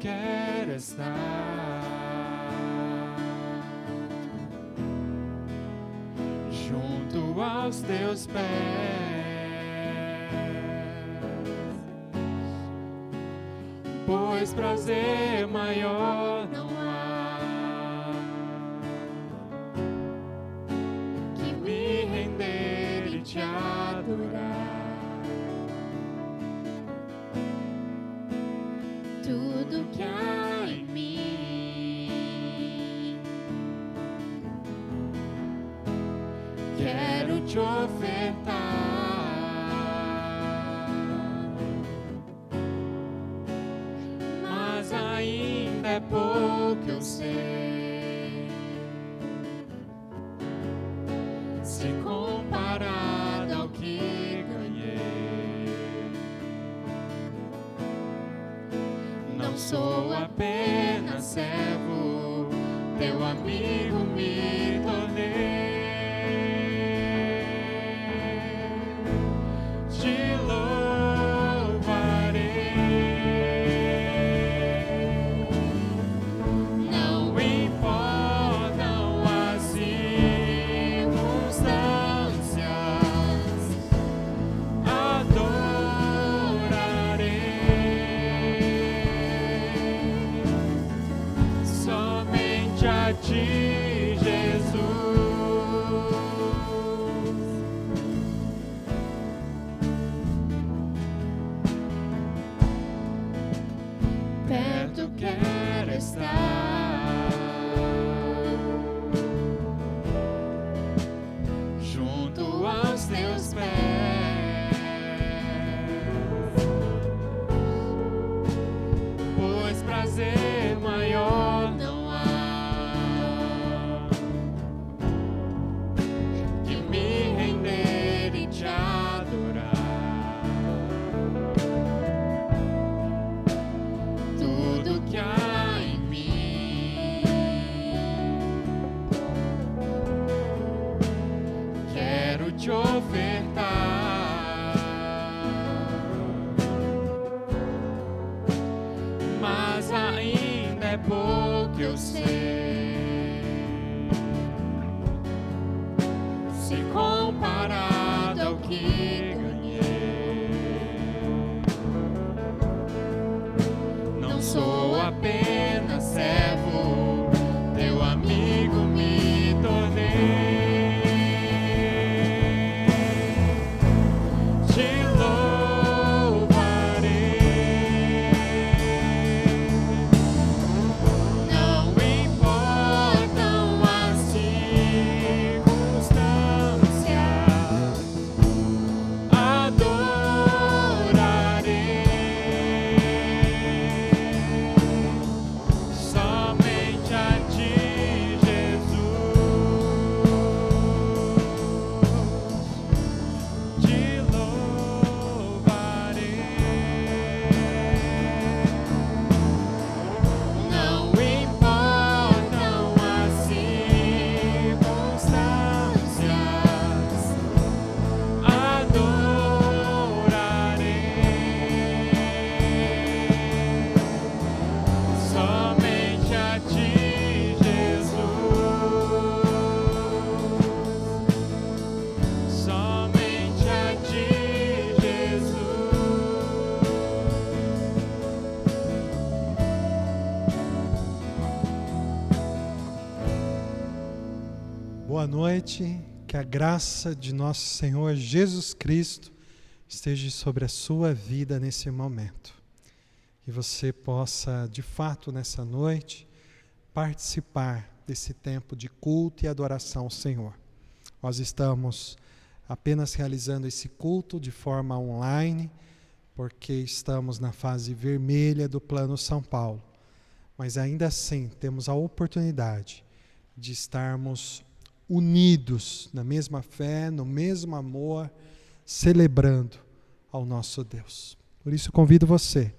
quero estar junto aos teus pés, pois prazer maior não há que me render e te adorar. Tudo que há em mim, quero te ofertar, mas ainda é pouco eu sei, se comparado ao que ganhei. Não sou apenas servo, teu amigo me tornei. Te louvarei, não importam as circunstâncias, adorarei somente a ti, Jesus. Perto quero estar, junto aos teus pés, pois prazer maior não há que me render e te adorar. Tudo que há em mim, quero te ofertar, mas ainda é pouco eu sei, se comparado ao que ganhei. Não sou apenas servo, teu amigo me tornei. Te louvarei, não importam as circunstâncias, adorarei somente a ti, Jesus. Te louvarei, não importam as circunstâncias, adorarei somente a ti, Jesus. Somente a ti, Jesus. Boa noite, que a graça de nosso Senhor Jesus Cristo esteja sobre a sua vida nesse momento. Que você possa, de fato, nessa noite, participar desse tempo de culto e adoração ao Senhor. Nós estamos apenas realizando esse culto de forma online, porque estamos na fase vermelha do Plano São Paulo. Mas ainda assim, temos a oportunidade de estarmos unidos na mesma fé, no mesmo amor, celebrando ao nosso Deus. Por isso convido você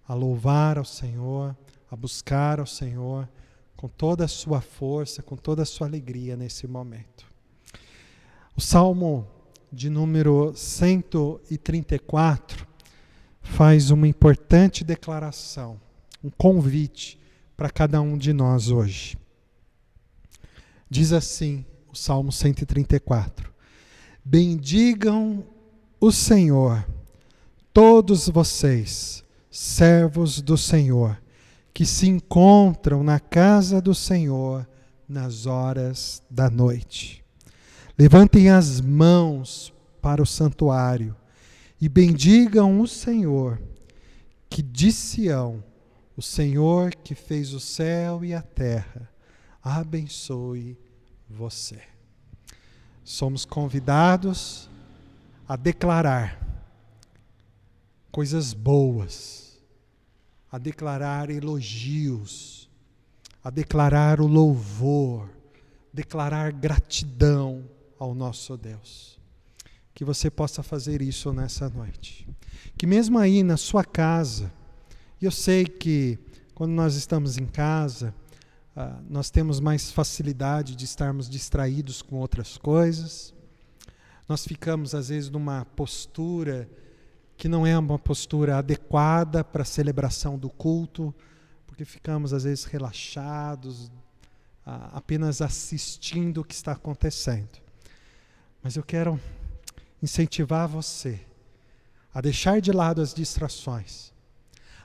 a louvar ao Senhor, a buscar ao Senhor com toda a sua força, com toda a sua alegria nesse momento. O Salmo de número 134 faz uma importante declaração um convite para cada um de nós hoje. Diz assim o Salmo 134: bendigam o Senhor, todos vocês, servos do Senhor, que se encontram na casa do Senhor nas horas da noite. Levantem as mãos para o santuário e bendigam o Senhor, que de Sião, o Senhor que fez o céu e a terra, abençoe você. Somos convidados a declarar coisas boas, a declarar elogios, a declarar o louvor, declarar gratidão ao nosso Deus. Que você possa fazer isso nessa noite. Que mesmo aí na sua casa, e eu sei que quando nós estamos em casa, nós temos mais facilidade de estarmos distraídos com outras coisas. Nós ficamos às vezes numa postura que não é uma postura adequada para a celebração do culto, porque ficamos às vezes relaxados, apenas assistindo o que está acontecendo. Mas eu quero incentivar você a deixar de lado as distrações,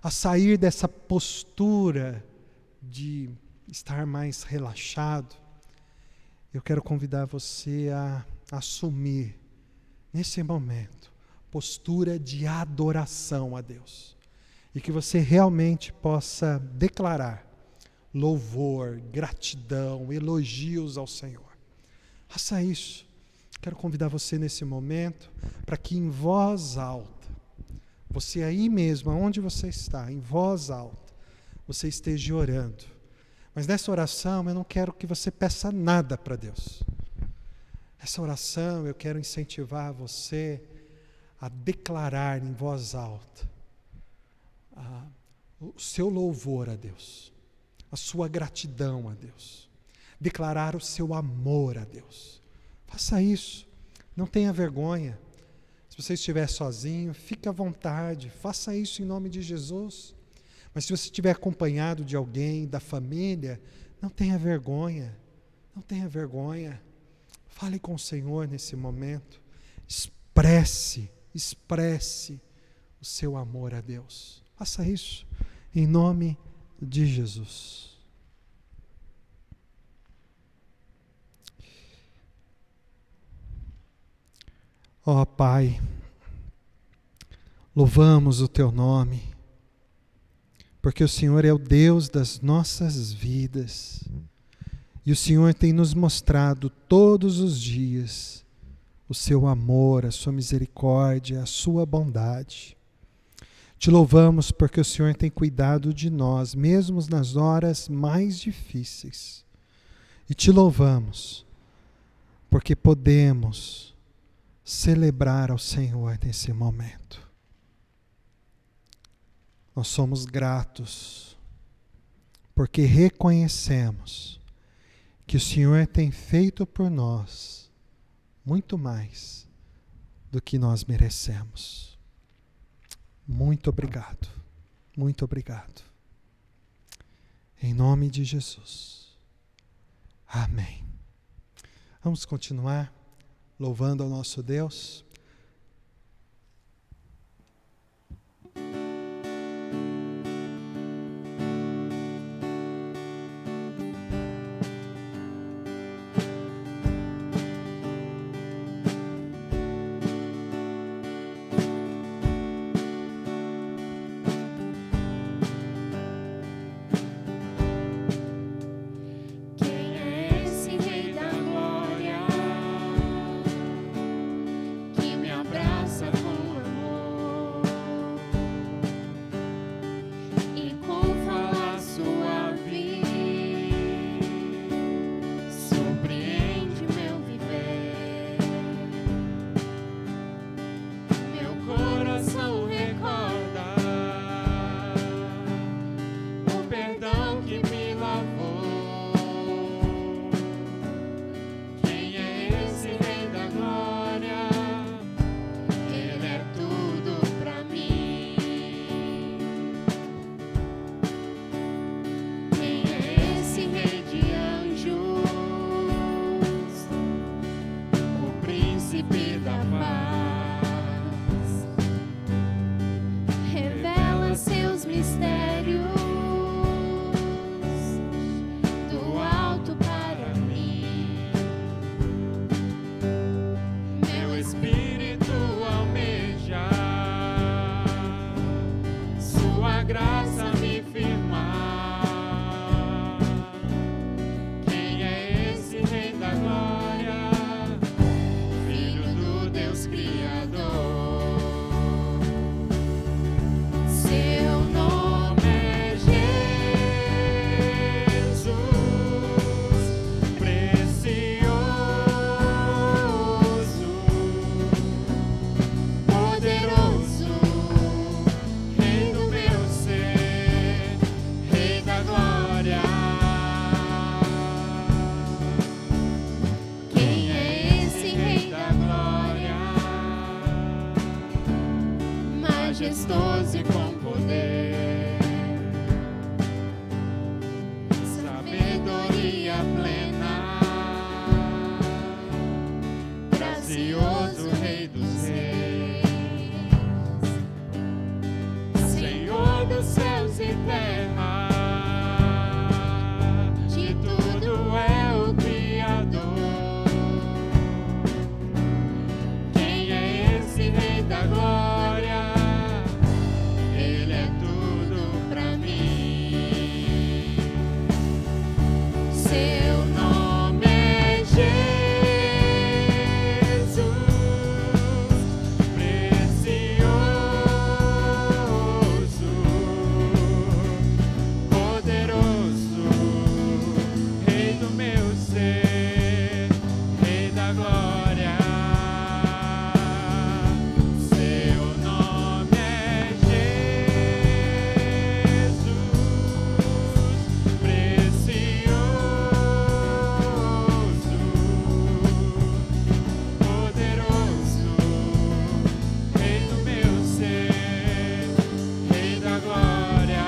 a sair dessa postura de estar mais relaxado. Eu quero convidar você a assumir, nesse momento, postura de adoração a Deus. E que você realmente possa declarar louvor, gratidão, elogios ao Senhor. Faça isso. Quero convidar você nesse momento para que em voz alta, você aí mesmo, onde você está, em voz alta, você esteja orando. Mas nessa oração eu não quero que você peça nada para Deus. Nessa oração eu quero incentivar você a declarar em voz alta o seu louvor a Deus, a sua gratidão a Deus, declarar o seu amor a Deus. Faça isso, não tenha vergonha. Se você estiver sozinho, fique à vontade, faça isso em nome de Jesus. Mas se você estiver acompanhado de alguém, da família, não tenha vergonha, não tenha vergonha. Fale com o Senhor nesse momento, expresse o seu amor a Deus. Faça isso em nome de Jesus. Ó Pai, louvamos o Teu nome, porque o Senhor é o Deus das nossas vidas, e o Senhor tem nos mostrado todos os dias o Seu amor, a Sua misericórdia, a Sua bondade. Te louvamos porque o Senhor tem cuidado de nós, mesmo nas horas mais difíceis. E te louvamos porque podemos celebrar ao Senhor nesse momento. Nós somos gratos porque reconhecemos que o Senhor tem feito por nós muito mais do que nós merecemos. Muito obrigado, muito obrigado. Em nome de Jesus. Amém. Vamos continuar louvando ao nosso Deus. Quem é esse Rei da Glória? graça me firmar. Quem é esse Rei da Glória, Filho do Deus Criador? Seu nome É Jesus, precioso, poderoso, Rei do meu ser, Rei da glória. Quem é esse Rei da glória? majestoso e com poder, sabedoria plena, gracioso Rei dos reis, Senhor dos céus e terra, de tudo é o Criador. Quem é esse Rei da glória? Ele é tudo pra mim. Seu nome é Jesus, precioso, poderoso, Rei do meu ser, Rei da glória. Seu nome é Jesus, precioso, poderoso, Rei do meu ser, Rei da glória.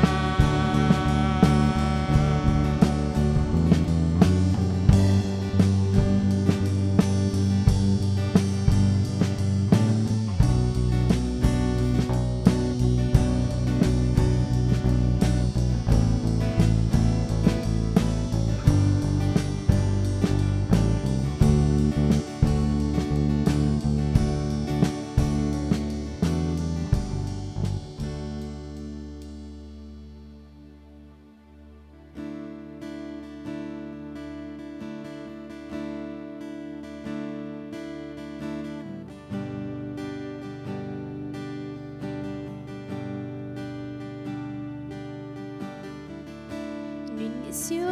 No início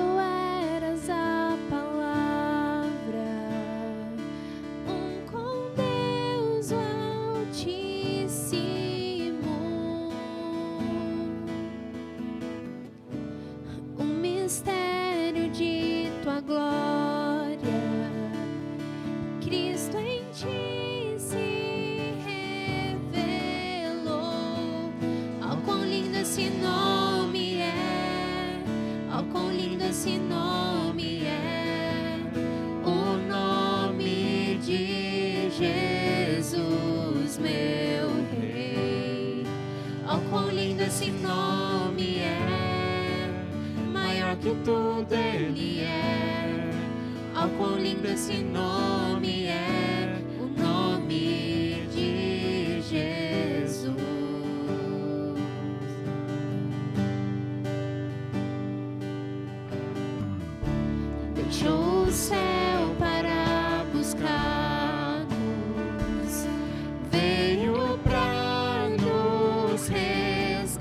eras a palavra, com Deus o Altíssimo. O mistério de tua glória, Cristo em ti se revelou. Oh, quão lindo esse nome é! Oh, quão lindo esse nome é! O nome de Jesus, meu Rei. Oh, quão lindo esse nome é! Maior que tudo ele é. Oh, quão lindo esse nome é! O nome de Jesus. Deixou o céu para buscar-nos, veio para nos resgatar.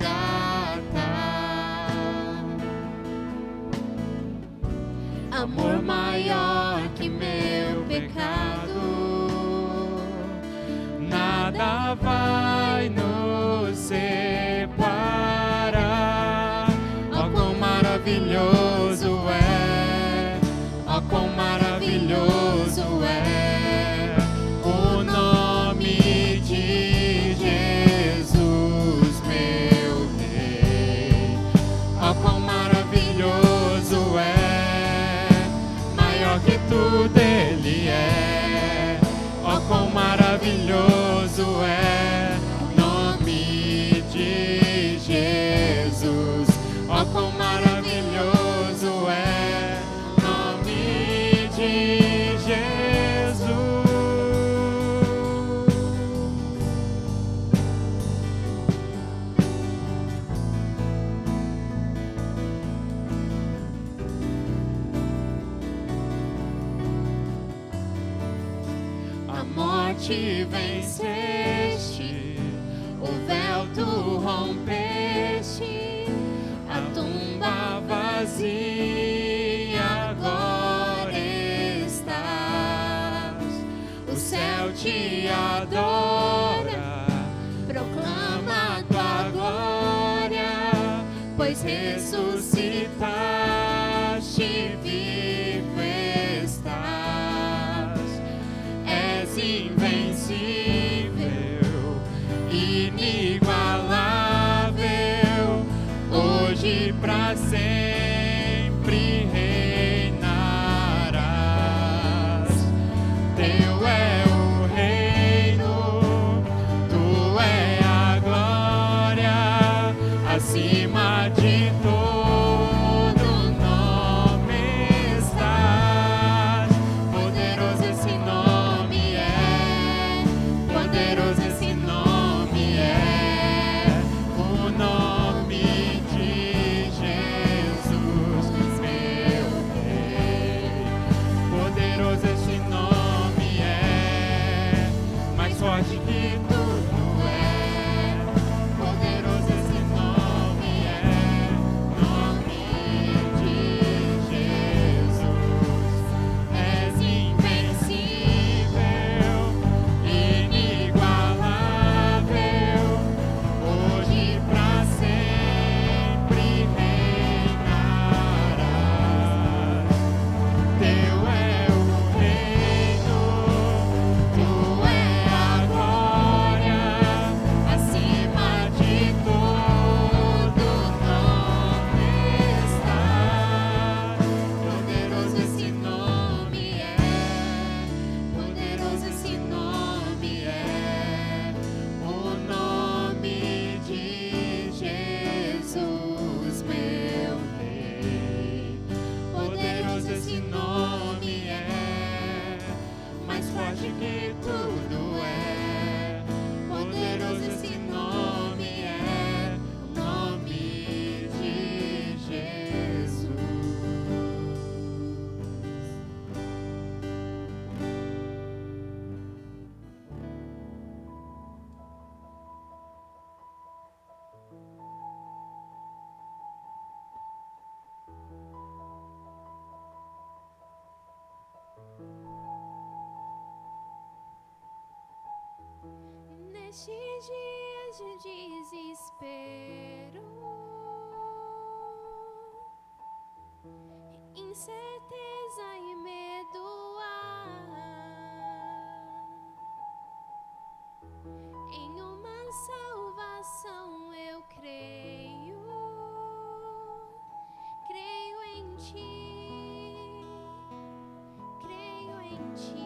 Amor maior que meu pecado, Nada vai nos separar. Oh, quão maravilhoso é! Oh, quão maravilhoso morte venceste, o véu tu rompeste, a tumba vazia agora estás. O céu te adora, proclama tua glória, pois ressuscitaste, vivo estás. És invencível, inigualável, hoje pra sempre reinarás. Teu é o reino, tu é a glória, acima de todo nome estás. Poderoso esse nome é, poderoso esse nome é, o nome de Jesus, meu Rei. Poderoso esse nome é, mais forte que tudo é. Poderoso esse nome é, nome de Jesus. És invencível, inigualável, hoje pra sempre reinarás. Teu é o reino, tu é a glória, acima de todo nome estás. Poderoso esse nome é, poderoso esse nome é, o nome de Jesus, meu Rei. Poderoso esse nome é, mais forte que tudo é. Poderoso esse nome é, o nome de Jesus. Nestes dias de desespero, incerteza e medo há, em uma salvação eu creio, creio em ti, creio em ti.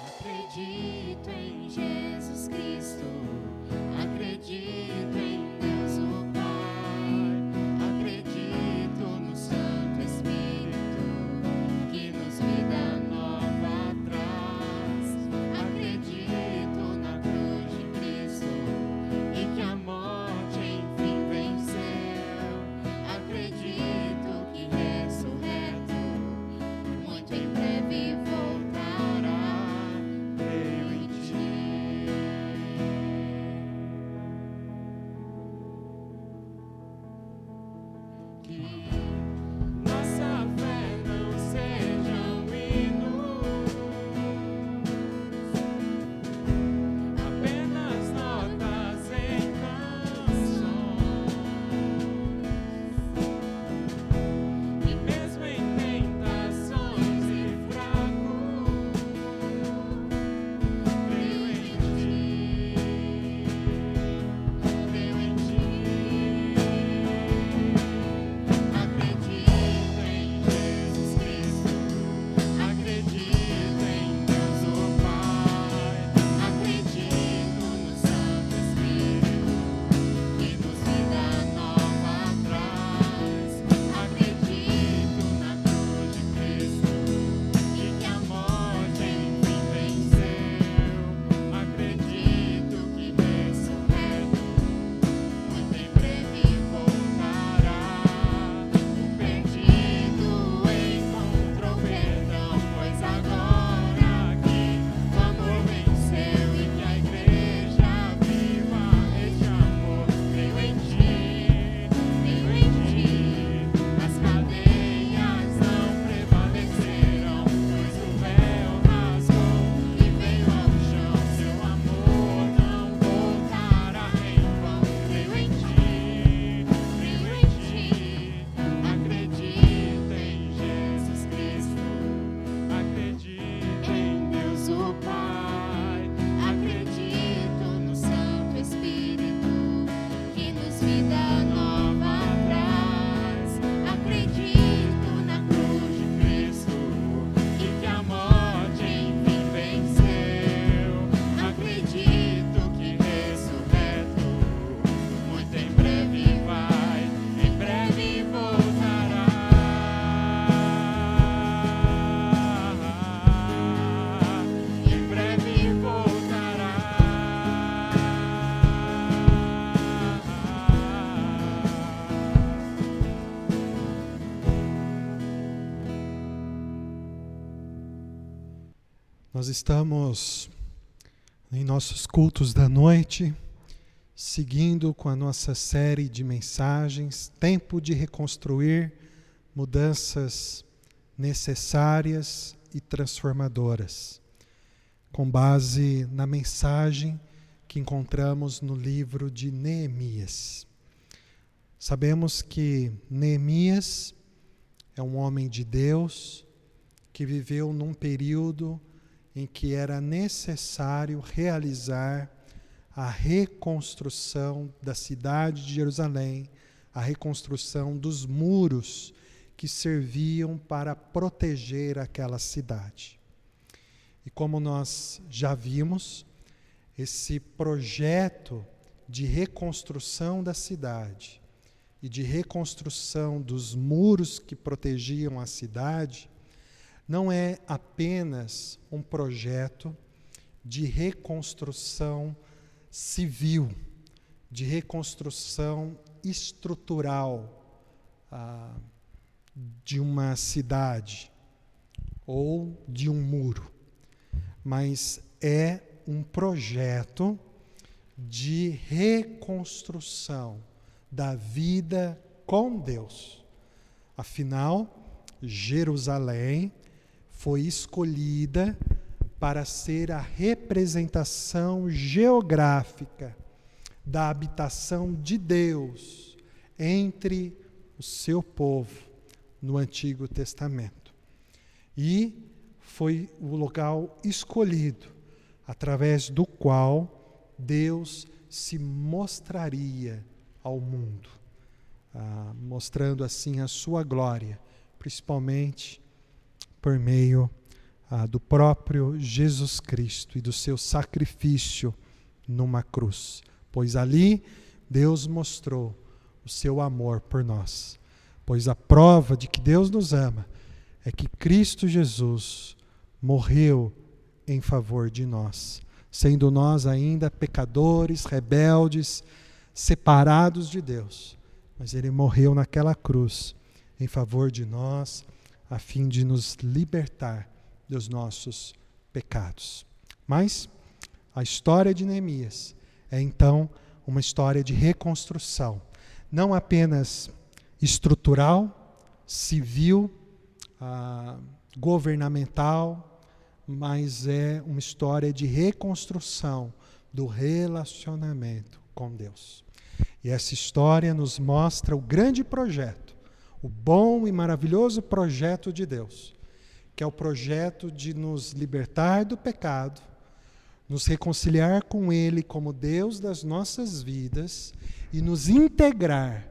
Acredito em Jesus Cristo, acredito em Deus o Pai, acredito no Santo Espírito que nos vida nova traz. Acredito na cruz de Cristo e que a morte enfim venceu. Acredito que ressurreto muito em breve voltará. Creio em ti. Nós estamos em nossos cultos da noite, seguindo com a nossa série de mensagens, Tempo de Reconstruir, Mudanças Necessárias e Transformadoras, com base na mensagem que encontramos no livro de Neemias. Sabemos que Neemias é um homem de Deus que viveu num período em que era necessário realizar a reconstrução da cidade de Jerusalém, a reconstrução dos muros que serviam para proteger aquela cidade. E como nós já vimos, esse projeto de reconstrução da cidade e de reconstrução dos muros que protegiam a cidade não é apenas um projeto de reconstrução civil, de reconstrução estrutural de uma cidade ou de um muro, mas é um projeto de reconstrução da vida com Deus. Afinal, Jerusalém foi escolhida para ser a representação geográfica da habitação de Deus entre o seu povo no Antigo Testamento. E foi o local escolhido através do qual Deus se mostraria ao mundo, mostrando assim a sua glória, principalmente por meio do próprio Jesus Cristo e do seu sacrifício numa cruz. Pois ali Deus mostrou o seu amor por nós. Pois a prova de que Deus nos ama é que Cristo Jesus morreu em favor de nós, sendo nós ainda pecadores, rebeldes, separados de Deus. Mas Ele morreu naquela cruz em favor de nós, a fim de nos libertar dos nossos pecados. Mas a história de Neemias é então uma história de reconstrução, não apenas estrutural, civil, governamental, mas é uma história de reconstrução do relacionamento com Deus. E essa história nos mostra o grande projeto, o bom e maravilhoso projeto de Deus, que é o projeto de nos libertar do pecado, nos reconciliar com Ele como Deus das nossas vidas e nos integrar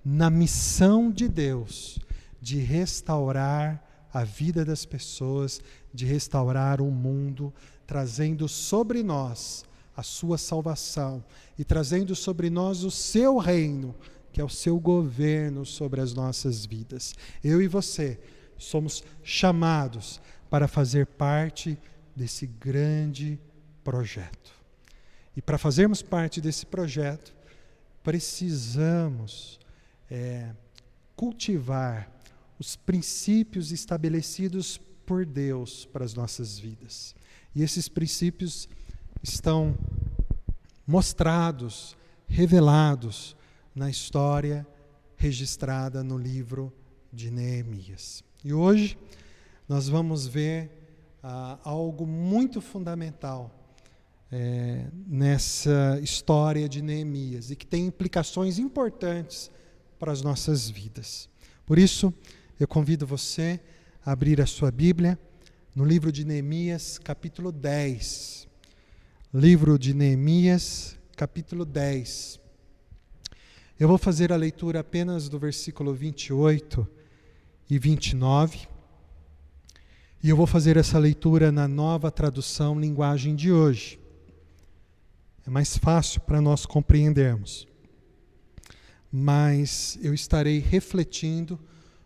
na missão de Deus de restaurar a vida das pessoas, de restaurar o mundo, trazendo sobre nós a sua salvação e trazendo sobre nós o seu reino, que é o seu governo sobre as nossas vidas. Eu e você somos chamados para fazer parte desse grande projeto. E para fazermos parte desse projeto, precisamos cultivar os princípios estabelecidos por Deus para as nossas vidas. E esses princípios estão mostrados, revelados na história registrada no livro de Neemias. E hoje nós vamos ver algo muito fundamental nessa história de Neemias e que tem implicações importantes para as nossas vidas. Por isso, eu convido você a abrir a sua Bíblia no livro de Neemias, capítulo 10. Livro de Neemias, capítulo 10. Eu vou fazer a leitura apenas do versículo 28 e 29. E eu vou fazer essa leitura na Nova Tradução Linguagem de hoje. É mais fácil para nós compreendermos. Mas eu estarei refletindo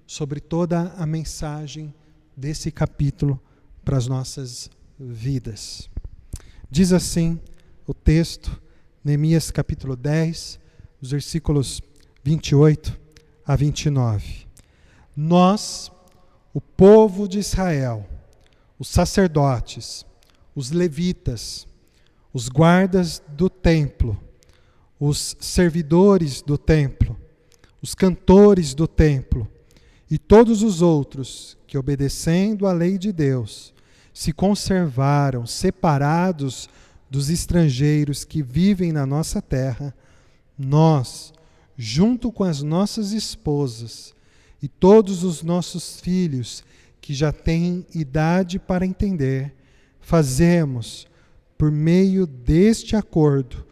sobre toda a mensagem desse capítulo para as nossas vidas. Diz assim o texto, Neemias capítulo 10, os versículos 28 a 29. Nós, o povo de Israel, os sacerdotes, os levitas, os guardas do templo, os servidores do templo, os cantores do templo e todos os outros que, obedecendo à lei de Deus, se conservaram separados dos estrangeiros que vivem na nossa terra, nós, junto com as nossas esposas e todos os nossos filhos que já têm idade para entender, fazemos, por meio deste acordo,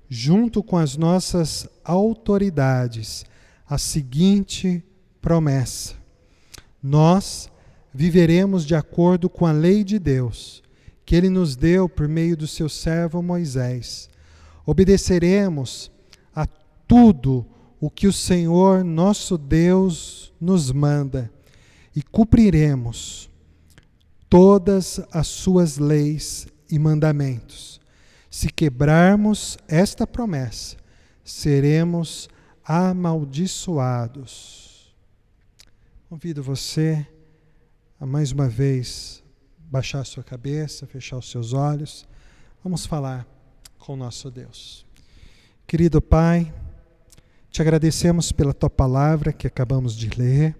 junto com as nossas autoridades, a seguinte promessa: nós viveremos de acordo com a lei de Deus, que Ele nos deu por meio do seu servo Moisés. Obedeceremos a tudo o que o Senhor nosso Deus nos manda e cumpriremos todas as suas leis e mandamentos. Se quebrarmos esta promessa, seremos amaldiçoados. Convido você a mais uma vez baixar a sua cabeça, fechar os seus olhos. Vamos falar com o nosso Deus. Querido Pai, te agradecemos pela tua palavra que acabamos de ler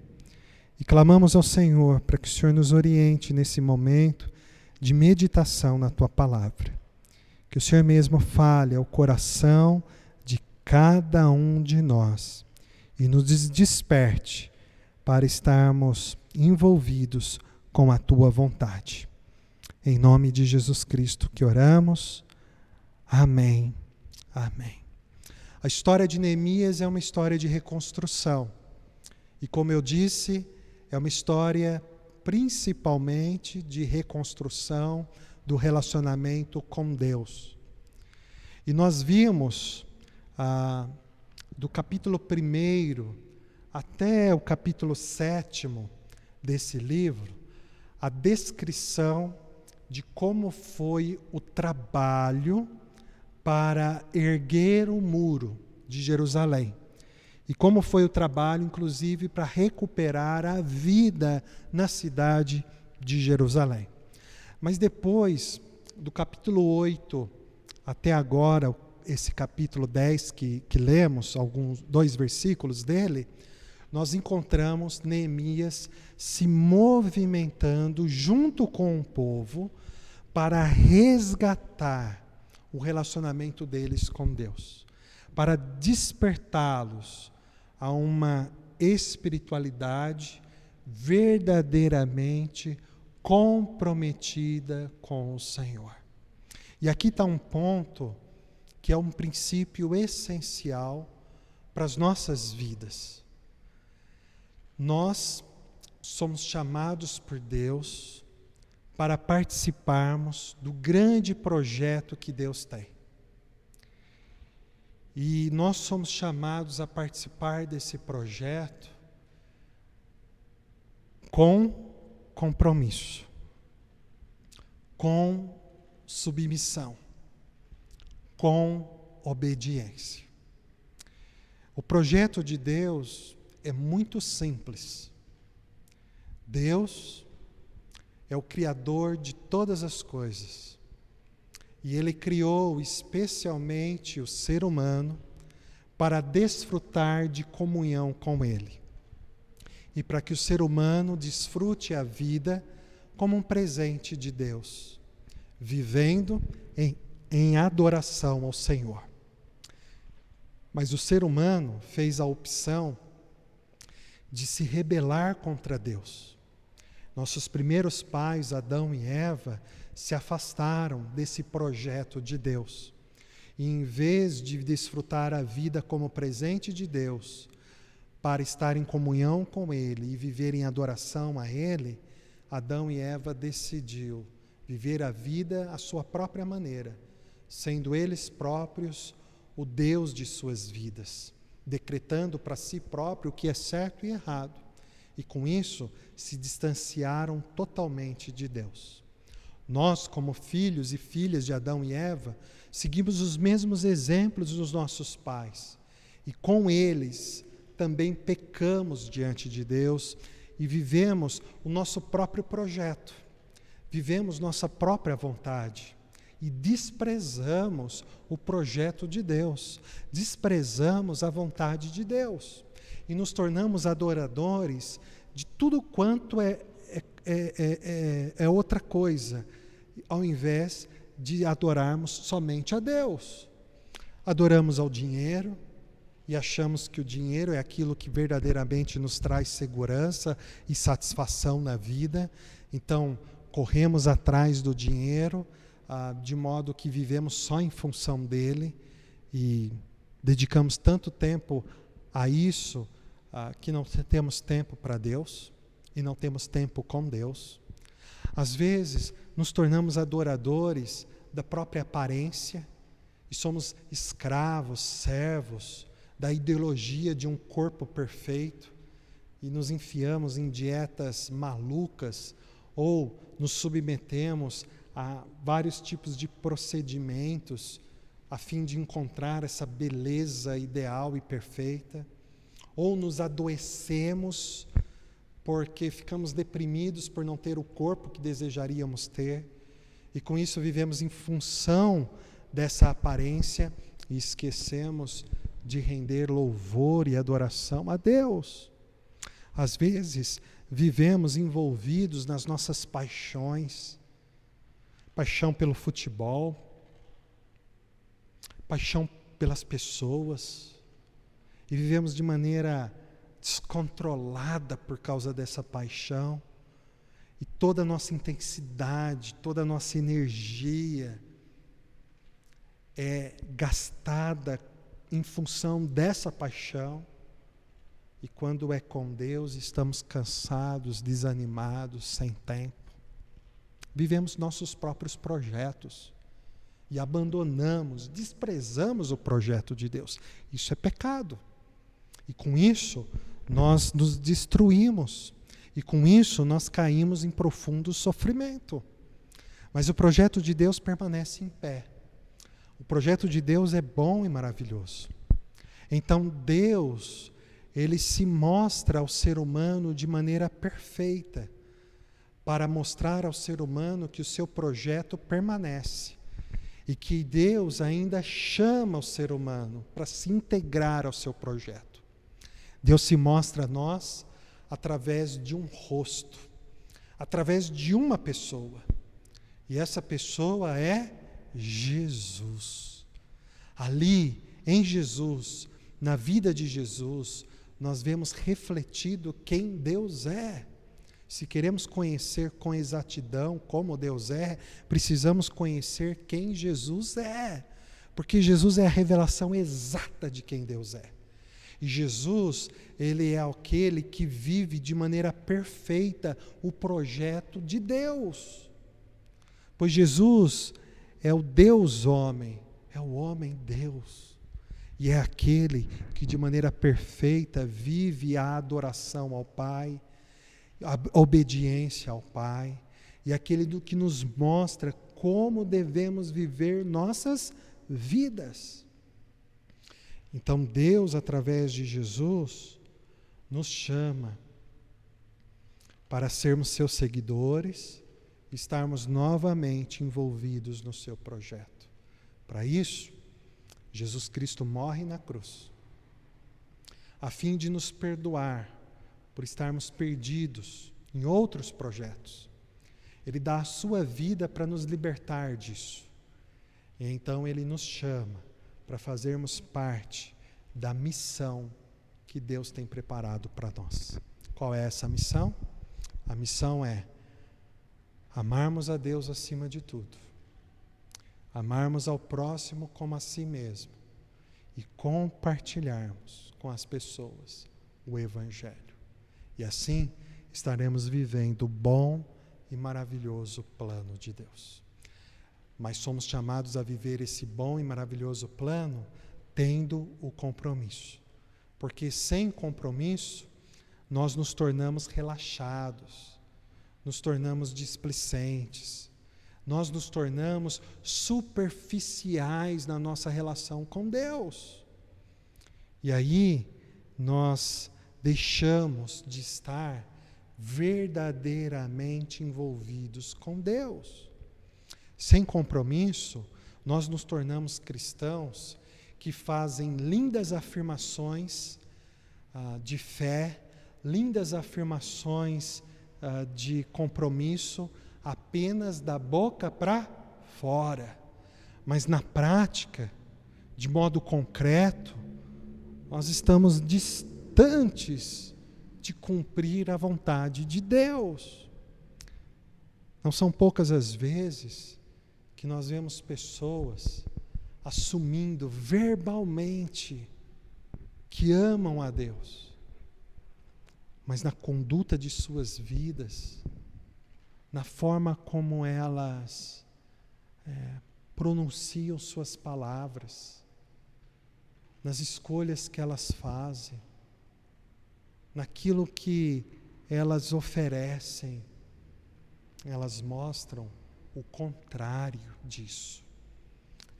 e clamamos ao Senhor para que o Senhor nos oriente nesse momento de meditação na tua palavra. Que o Senhor mesmo fale ao coração de cada um de nós e nos desperte para estarmos envolvidos com a tua vontade. Em nome de Jesus Cristo que oramos. Amém. Amém. A história de Neemias é uma história de reconstrução. E como eu disse, é uma história principalmente de reconstrução do relacionamento com Deus. E nós vimos do capítulo 1 até o capítulo 7 desse livro, a descrição de como foi o trabalho para erguer o muro de Jerusalém. E como foi o trabalho, inclusive, para recuperar a vida na cidade de Jerusalém. Mas depois, do capítulo 8 até agora, esse capítulo 10 que lemos, dois versículos dele, nós encontramos Neemias se movimentando junto com o povo para resgatar o relacionamento deles com Deus, para despertá-los a uma espiritualidade verdadeiramente comprometida com o Senhor. E aqui está um ponto que é um princípio essencial para as nossas vidas. Nós somos chamados por Deus para participarmos do grande projeto que Deus tem. E nós somos chamados a participar desse projeto com compromisso, com submissão, com obediência. O projeto de Deus é muito simples. Deus é o Criador de todas as coisas. E Ele criou especialmente o ser humano para desfrutar de comunhão com Ele. E para que o ser humano desfrute a vida como um presente de Deus, vivendo em adoração ao Senhor. Mas o ser humano fez a opção de se rebelar contra Deus. Nossos primeiros pais, Adão e Eva, se afastaram desse projeto de Deus. E em vez de desfrutar a vida como presente de Deus, para estar em comunhão com Ele e viver em adoração a Ele, Adão e Eva decidiu viver a vida à sua própria maneira, sendo eles próprios o Deus de suas vidas, decretando para si próprio o que é certo e errado. E com isso, se distanciaram totalmente de Deus. Nós, como filhos e filhas de Adão e Eva, seguimos os mesmos exemplos dos nossos pais. E com eles, também pecamos diante de Deus e vivemos o nosso próprio projeto. vivemos nossa própria vontade e desprezamos o projeto de Deus, desprezamos a vontade de Deus e nos tornamos adoradores de tudo quanto é outra coisa, ao invés de adorarmos somente a Deus. Adoramos ao dinheiro e achamos que o dinheiro é aquilo que verdadeiramente nos traz segurança e satisfação na vida. Então, corremos atrás do dinheiro, de modo que vivemos só em função dele e dedicamos tanto tempo a isso que não temos tempo para Deus e não temos tempo com Deus. Às vezes, nos tornamos adoradores da própria aparência e somos escravos, servos da ideologia de um corpo perfeito e nos enfiamos em dietas malucas ou nos submetemos a vários tipos de procedimentos a fim de encontrar essa beleza ideal e perfeita, ou nos adoecemos porque ficamos deprimidos por não ter o corpo que desejaríamos ter, e com isso vivemos em função dessa aparência e esquecemos de render louvor e adoração a Deus. Às vezes, vivemos envolvidos nas nossas paixões, paixão pelo futebol, paixão pelas pessoas, e vivemos de maneira descontrolada por causa dessa paixão, e toda a nossa intensidade, toda a nossa energia é gastada em função dessa paixão, e quando é com Deus estamos cansados, desanimados, sem tempo. Vivemos nossos próprios projetos e abandonamos, desprezamos o projeto de Deus. Isso é pecado. E com isso nós nos destruímos. E com isso nós caímos em profundo sofrimento. Mas o projeto de Deus permanece em pé. O projeto de Deus é bom e maravilhoso. Então Deus, Ele se mostra ao ser humano de maneira perfeita, para mostrar ao ser humano que o seu projeto permanece e que Deus ainda chama o ser humano para se integrar ao seu projeto. Deus se mostra a nós através de um rosto, através de uma pessoa. E essa pessoa é Jesus. Ali, em Jesus, na vida de Jesus, nós vemos refletido quem Deus é. Se queremos conhecer com exatidão como Deus é, precisamos conhecer quem Jesus é. Porque Jesus é a revelação exata de quem Deus é. E Jesus, Ele é aquele que vive de maneira perfeita o projeto de Deus. Pois Jesus é o Deus homem, é o homem Deus. E é aquele que de maneira perfeita vive a adoração ao Pai, a obediência ao Pai, e aquele que nos mostra como devemos viver nossas vidas. Então Deus, através de Jesus, nos chama para sermos seus seguidores, estarmos novamente envolvidos no seu projeto. Para isso, Jesus Cristo morre na cruz, a fim de nos perdoar por estarmos perdidos em outros projetos. Ele dá a sua vida para nos libertar disso. E então Ele nos chama para fazermos parte da missão que Deus tem preparado para nós. Qual é essa missão? A missão é amarmos a Deus acima de tudo, amarmos ao próximo como a si mesmo e compartilharmos com as pessoas o Evangelho. E assim estaremos vivendo o bom e maravilhoso plano de Deus. Mas somos chamados a viver esse bom e maravilhoso plano tendo o compromisso. Porque sem compromisso, nós nos tornamos relaxados, nos tornamos displicentes, nós nos tornamos superficiais na nossa relação com Deus. E aí, nós deixamos de estar verdadeiramente envolvidos com Deus. Sem compromisso, nós nos tornamos cristãos que fazem lindas afirmações de fé, lindas afirmações de compromisso, apenas da boca para fora. Mas na prática, de modo concreto, nós estamos distantes de cumprir a vontade de Deus. Não são poucas as vezes que nós vemos pessoas assumindo verbalmente que amam a Deus, mas na conduta de suas vidas, na forma como elas pronunciam suas palavras, nas escolhas que elas fazem, naquilo que elas oferecem, elas mostram o contrário disso.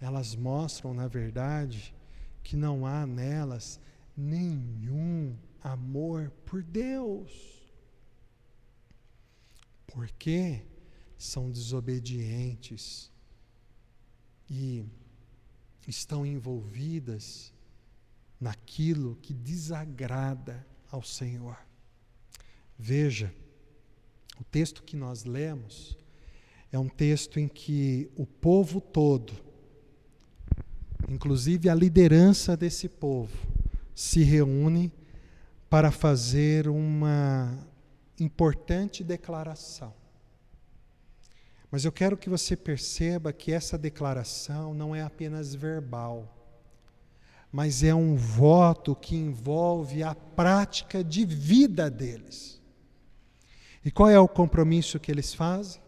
Elas mostram, na verdade, que não há nelas nenhum amor por Deus. Porque são desobedientes e estão envolvidas naquilo que desagrada ao Senhor. Veja, o texto que nós lemos é um texto em que o povo todo, inclusive a liderança desse povo, se reúne para fazer uma importante declaração. Mas eu quero que você perceba que essa declaração não é apenas verbal, mas é um voto que envolve a prática de vida deles. E qual é o compromisso que eles fazem?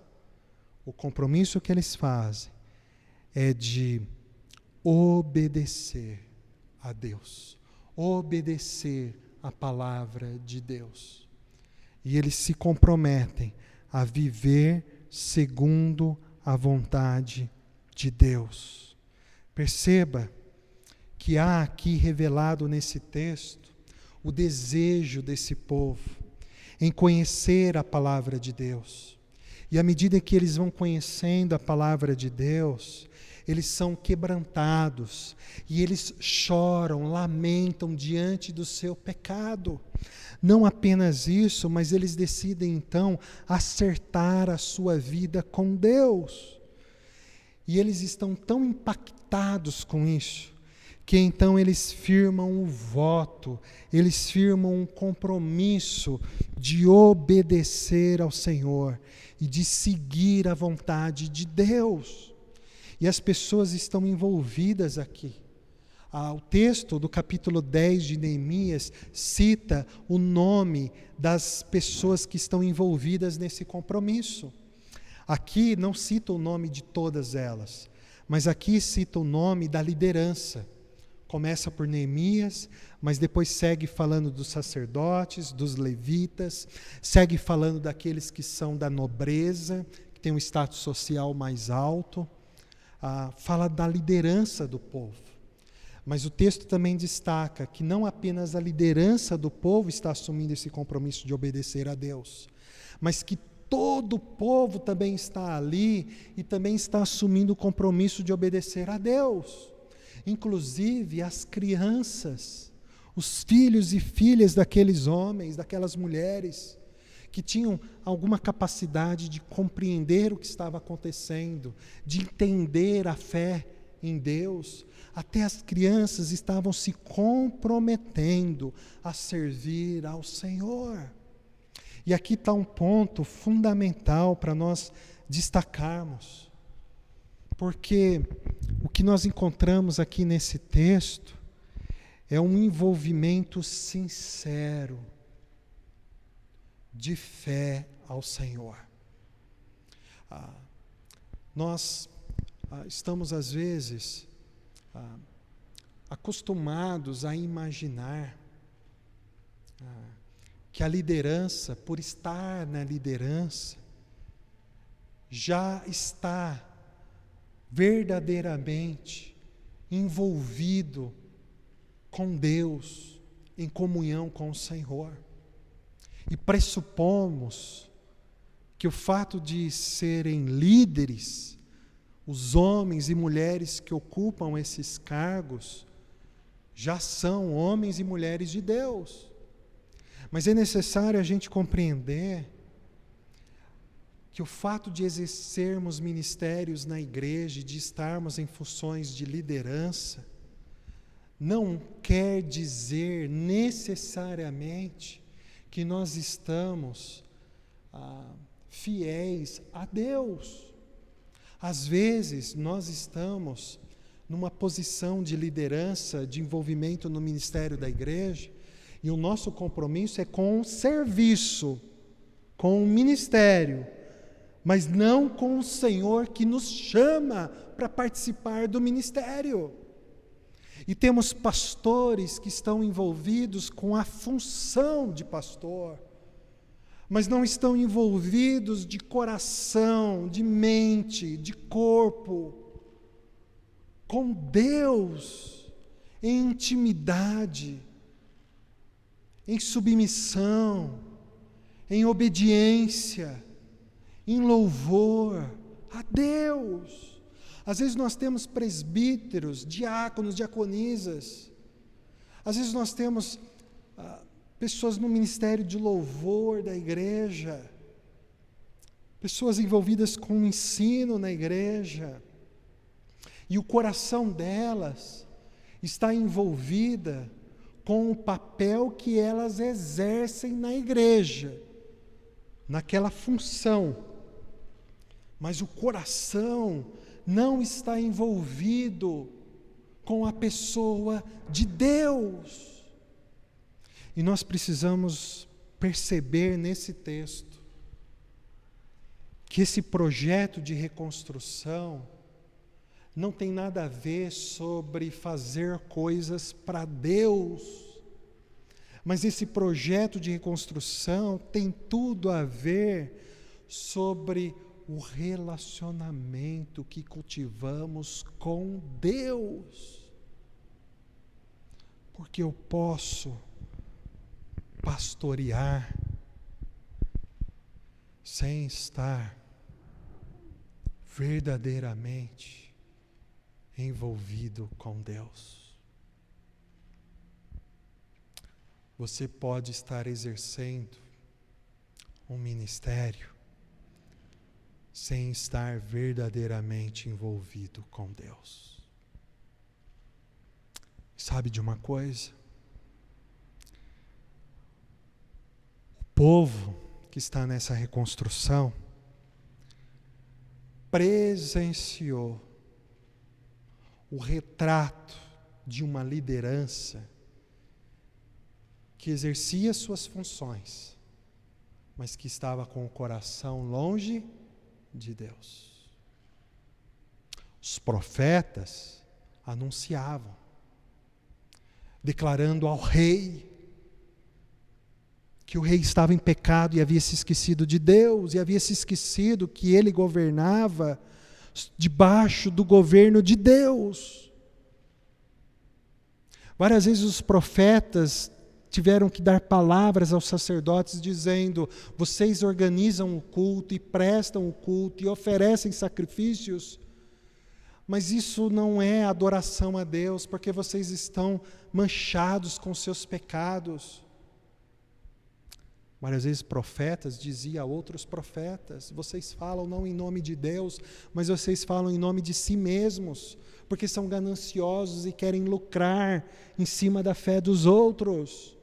O compromisso que eles fazem é de obedecer a Deus, obedecer a palavra de Deus. E eles se comprometem a viver segundo a vontade de Deus. Perceba que há aqui revelado nesse texto o desejo desse povo em conhecer a palavra de Deus. E à medida que eles vão conhecendo a palavra de Deus, eles são quebrantados e eles choram, lamentam diante do seu pecado. Não apenas isso, mas eles decidem então acertar a sua vida com Deus. E eles estão tão impactados com isso, que então eles firmam o voto, eles firmam um compromisso de obedecer ao Senhor e de seguir a vontade de Deus. E as pessoas estão envolvidas aqui. O texto do capítulo 10 de Neemias cita o nome das pessoas que estão envolvidas nesse compromisso. Aqui não cita o nome de todas elas, mas aqui cita o nome da liderança. Começa por Neemias, mas depois segue falando dos sacerdotes, dos levitas, segue falando daqueles que são da nobreza, que tem um status social mais alto, fala da liderança do povo. Mas o texto também destaca que não apenas a liderança do povo está assumindo esse compromisso de obedecer a Deus, mas que todo o povo também está ali e também está assumindo o compromisso de obedecer a Deus. Inclusive as crianças, os filhos e filhas daqueles homens, daquelas mulheres, que tinham alguma capacidade de compreender o que estava acontecendo, de entender a fé em Deus. Até as crianças estavam se comprometendo a servir ao Senhor. E aqui está um ponto fundamental para nós destacarmos, porque o que nós encontramos aqui nesse texto é um envolvimento sincero de fé ao Senhor. Nós estamos, às vezes, acostumados a imaginar que a liderança, por estar na liderança, já está verdadeiramente envolvido com Deus, em comunhão com o Senhor. e pressupomos que o fato de serem líderes, os homens e mulheres que ocupam esses cargos, já são homens e mulheres de Deus. Mas é necessário a gente compreender que o fato de exercermos ministérios na igreja, de estarmos em funções de liderança, não quer dizer necessariamente que nós estamos fiéis a Deus. Às vezes, nós estamos numa posição de liderança, de envolvimento no ministério da igreja, e o nosso compromisso é com o serviço, com o ministério, mas não com o Senhor que nos chama para participar do ministério. E temos pastores que estão envolvidos com a função de pastor, mas não estão envolvidos de coração, de mente, de corpo, com Deus, em intimidade, em submissão, em obediência, em louvor a Deus. Às vezes nós temos presbíteros, diáconos, diaconisas. Às vezes nós temos pessoas no ministério de louvor da igreja, pessoas envolvidas com o ensino na igreja, e o coração delas está envolvida com o papel que elas exercem na igreja, naquela função, mas o coração não está envolvido com a pessoa de Deus. E nós precisamos perceber nesse texto que esse projeto de reconstrução não tem nada a ver sobre fazer coisas para Deus, mas esse projeto de reconstrução tem tudo a ver sobre o relacionamento que cultivamos com Deus. Porque eu posso pastorear sem estar verdadeiramente envolvido com Deus. Você pode estar exercendo um ministério sem estar verdadeiramente envolvido com Deus. Sabe de uma coisa? O povo que está nessa reconstrução presenciou o retrato de uma liderança que exercia suas funções, mas que estava com o coração longe de Deus. Os profetas anunciavam, declarando ao rei que o rei estava em pecado e havia se esquecido de Deus, e havia se esquecido que ele governava debaixo do governo de Deus. Várias vezes os profetas tiveram que dar palavras aos sacerdotes dizendo: vocês organizam o culto e prestam o culto e oferecem sacrifícios, mas isso não é adoração a Deus, porque vocês estão manchados com seus pecados. Várias vezes profetas diziam a outros profetas: vocês falam não em nome de Deus, mas vocês falam em nome de si mesmos, porque são gananciosos e querem lucrar em cima da fé dos outros.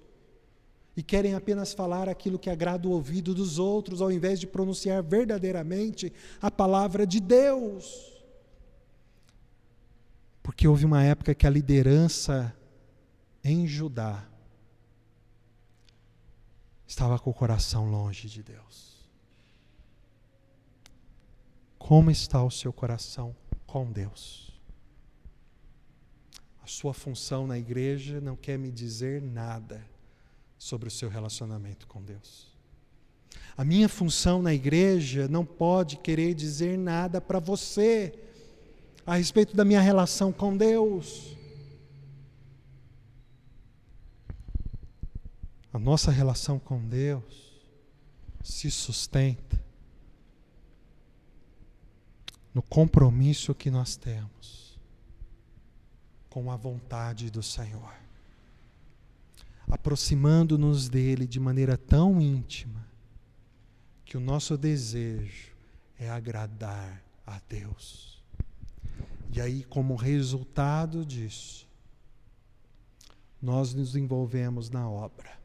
E querem apenas falar aquilo que agrada o ouvido dos outros, ao invés de pronunciar verdadeiramente a palavra de Deus. Porque houve uma época que a liderança em Judá estava com o coração longe de Deus. Como está o seu coração com Deus? A sua função na igreja não quer me dizer nada sobre o seu relacionamento com Deus. A minha função na igreja não pode querer dizer nada para você a respeito da minha relação com Deus. A nossa relação com Deus se sustenta no compromisso que nós temos com a vontade do Senhor, aproximando-nos dele de maneira tão íntima que o nosso desejo é agradar a Deus. E aí, como resultado disso, nós nos envolvemos na obra.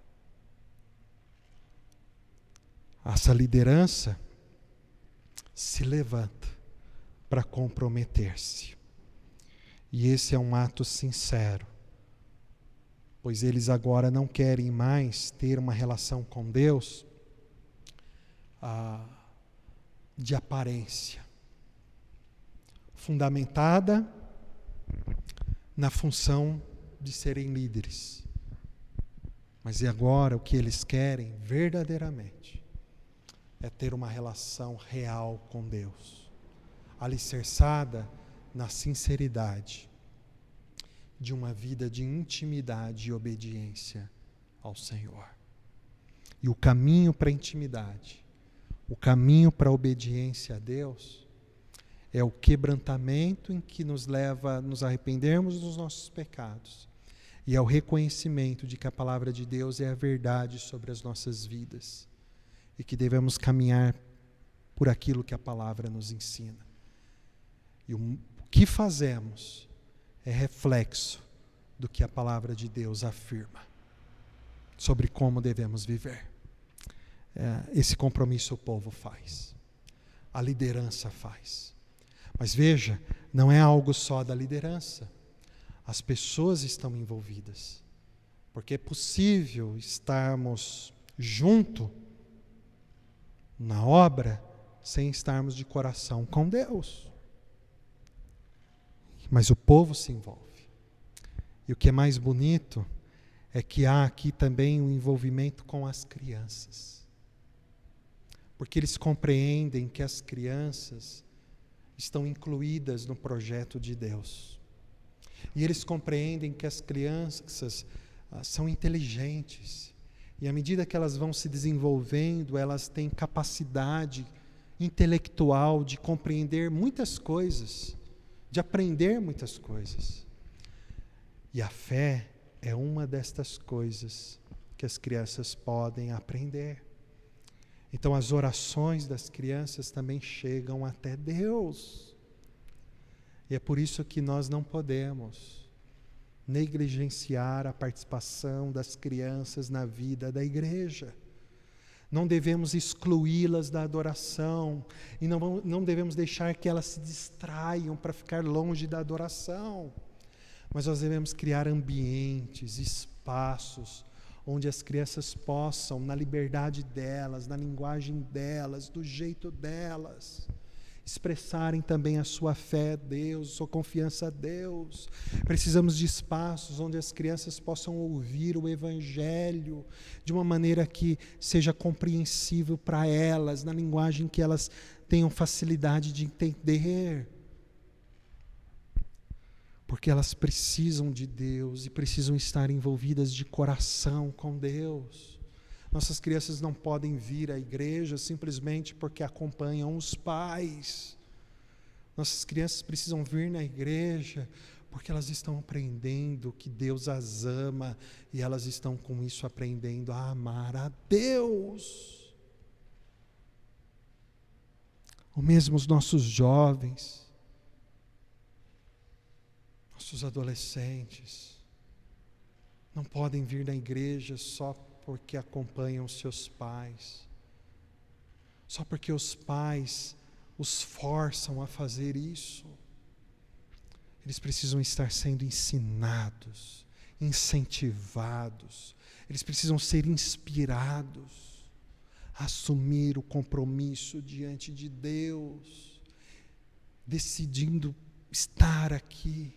Essa liderança se levanta para comprometer-se. E esse é um ato sincero, pois eles agora não querem mais ter uma relação com Deus de aparência, fundamentada na função de serem líderes. Mas e agora o que eles querem verdadeiramente é ter uma relação real com Deus, alicerçada na sinceridade de uma vida de intimidade e obediência ao Senhor. E o caminho para a intimidade, o caminho para a obediência a Deus, é o quebrantamento em que nos leva a nos arrependermos dos nossos pecados, e ao reconhecimento de que a palavra de Deus é a verdade sobre as nossas vidas, e que devemos caminhar por aquilo que a palavra nos ensina. E o que fazemos é reflexo do que a palavra de Deus afirma sobre como devemos viver. Esse compromisso o povo faz, a liderança faz. Mas veja, não é algo só da liderança. As pessoas estão envolvidas, porque é possível estarmos junto na obra sem estarmos de coração com Deus. Mas o povo se envolve. E o que é mais bonito é que há aqui também um envolvimento com as crianças. Porque eles compreendem que as crianças estão incluídas no projeto de Deus. E eles compreendem que as crianças são inteligentes. E à medida que elas vão se desenvolvendo, elas têm capacidade intelectual de compreender muitas coisas, de aprender muitas coisas. E a fé é uma destas coisas que as crianças podem aprender. Então as orações das crianças também chegam até Deus. E é por isso que nós não podemos negligenciar a participação das crianças na vida da igreja. Não devemos excluí-las da adoração e não devemos deixar que elas se distraiam para ficar longe da adoração. Mas nós devemos criar ambientes, espaços, onde as crianças possam, na liberdade delas, na linguagem delas, do jeito delas, expressarem também a sua fé a Deus, sua confiança a Deus. Precisamos de espaços onde as crianças possam ouvir o Evangelho de uma maneira que seja compreensível para elas, na linguagem que elas tenham facilidade de entender. Porque elas precisam de Deus e precisam estar envolvidas de coração com Deus. Nossas crianças não podem vir à igreja simplesmente porque acompanham os pais. Nossas crianças precisam vir na igreja porque elas estão aprendendo que Deus as ama e elas estão com isso aprendendo a amar a Deus. Ou mesmo os nossos jovens, nossos adolescentes, não podem vir na igreja só porque acompanham os seus pais, só porque os pais os forçam a fazer isso. Eles precisam estar sendo ensinados, incentivados, eles precisam ser inspirados a assumir o compromisso diante de Deus, decidindo estar aqui,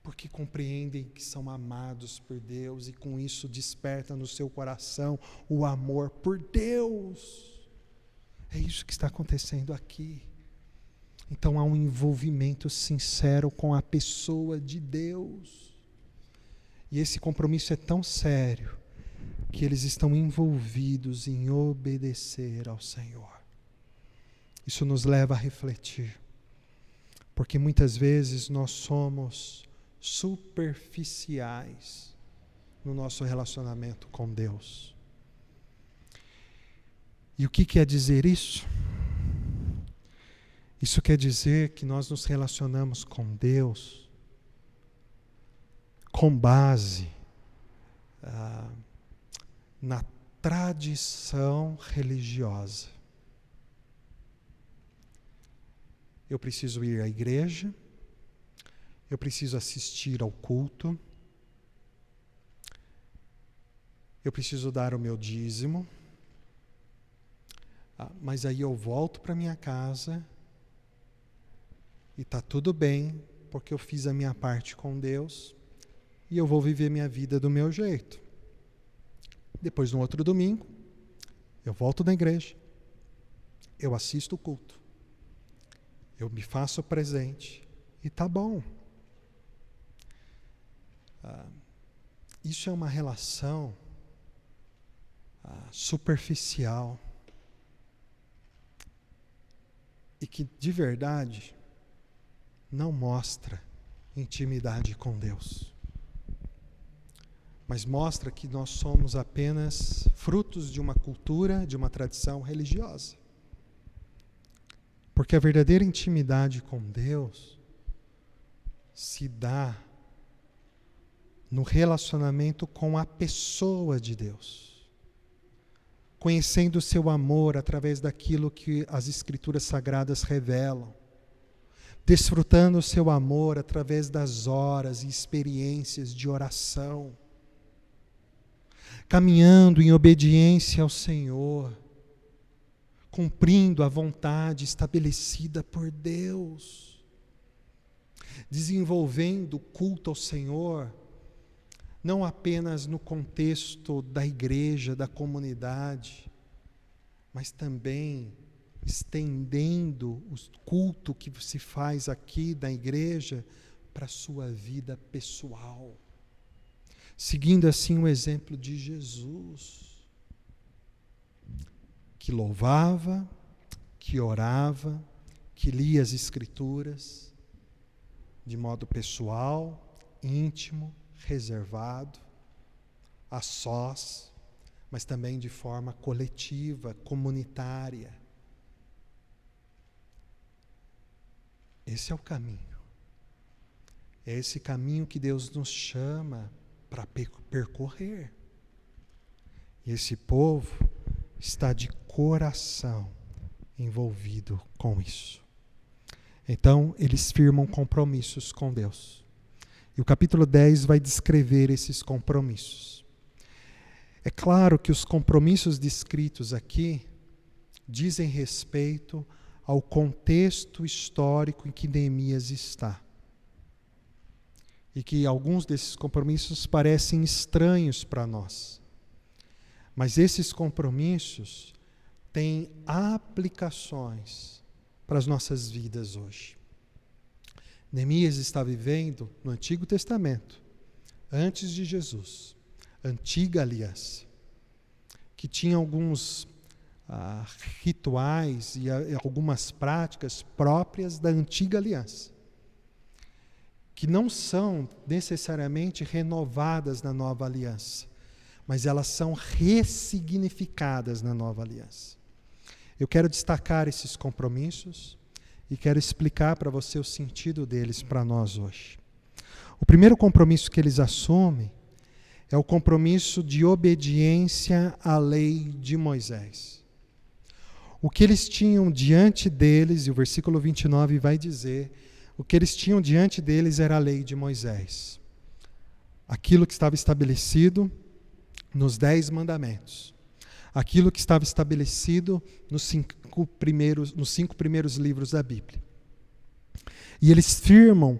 porque compreendem que são amados por Deus e com isso desperta no seu coração o amor por Deus. É isso que está acontecendo aqui. Então há um envolvimento sincero com a pessoa de Deus. E esse compromisso é tão sério que eles estão envolvidos em obedecer ao Senhor. Isso nos leva a refletir, porque muitas vezes nós somos superficiais no nosso relacionamento com Deus. E o que quer dizer isso? Isso quer dizer que nós nos relacionamos com Deus com base na tradição religiosa. Eu preciso ir à igreja, eu preciso assistir ao culto, eu preciso dar o meu dízimo, mas aí eu volto para minha casa e está tudo bem, porque eu fiz a minha parte com Deus e eu vou viver minha vida do meu jeito. Depois, no outro domingo, eu volto na igreja, eu assisto o culto, eu me faço presente e tá bom. Isso é uma relação superficial e que, de verdade, não mostra intimidade com Deus. Mas mostra que nós somos apenas frutos de uma cultura, de uma tradição religiosa. Porque a verdadeira intimidade com Deus se dá no relacionamento com a pessoa de Deus, conhecendo o seu amor através daquilo que as Escrituras Sagradas revelam, desfrutando o seu amor através das horas e experiências de oração, caminhando em obediência ao Senhor, cumprindo a vontade estabelecida por Deus, desenvolvendo o culto ao Senhor, não apenas no contexto da igreja, da comunidade, mas também estendendo o culto que se faz aqui da igreja para a sua vida pessoal. Seguindo assim o exemplo de Jesus, que louvava, que orava, que lia as Escrituras de modo pessoal, íntimo, reservado, a sós, mas também de forma coletiva, comunitária. Esse é o caminho. É esse caminho que Deus nos chama para percorrer. E esse povo está de coração envolvido com isso. Então, eles firmam compromissos com Deus. E o capítulo 10 vai descrever esses compromissos. É claro que os compromissos descritos aqui dizem respeito ao contexto histórico em que Neemias está. E que alguns desses compromissos parecem estranhos para nós. Mas esses compromissos têm aplicações para as nossas vidas hoje. Neemias está vivendo no Antigo Testamento, antes de Jesus, antiga aliança, que tinha alguns rituais e algumas práticas próprias da antiga aliança, que não são necessariamente renovadas na nova aliança, mas elas são ressignificadas na nova aliança. Eu quero destacar esses compromissos e quero explicar para você o sentido deles para nós hoje. O primeiro compromisso que eles assumem é o compromisso de obediência à lei de Moisés. O que eles tinham diante deles, e o versículo 29 vai dizer, o que eles tinham diante deles era a lei de Moisés. Aquilo que estava estabelecido nos 10 mandamentos. Aquilo que estava estabelecido nos 5 primeiros livros da Bíblia. E eles firmam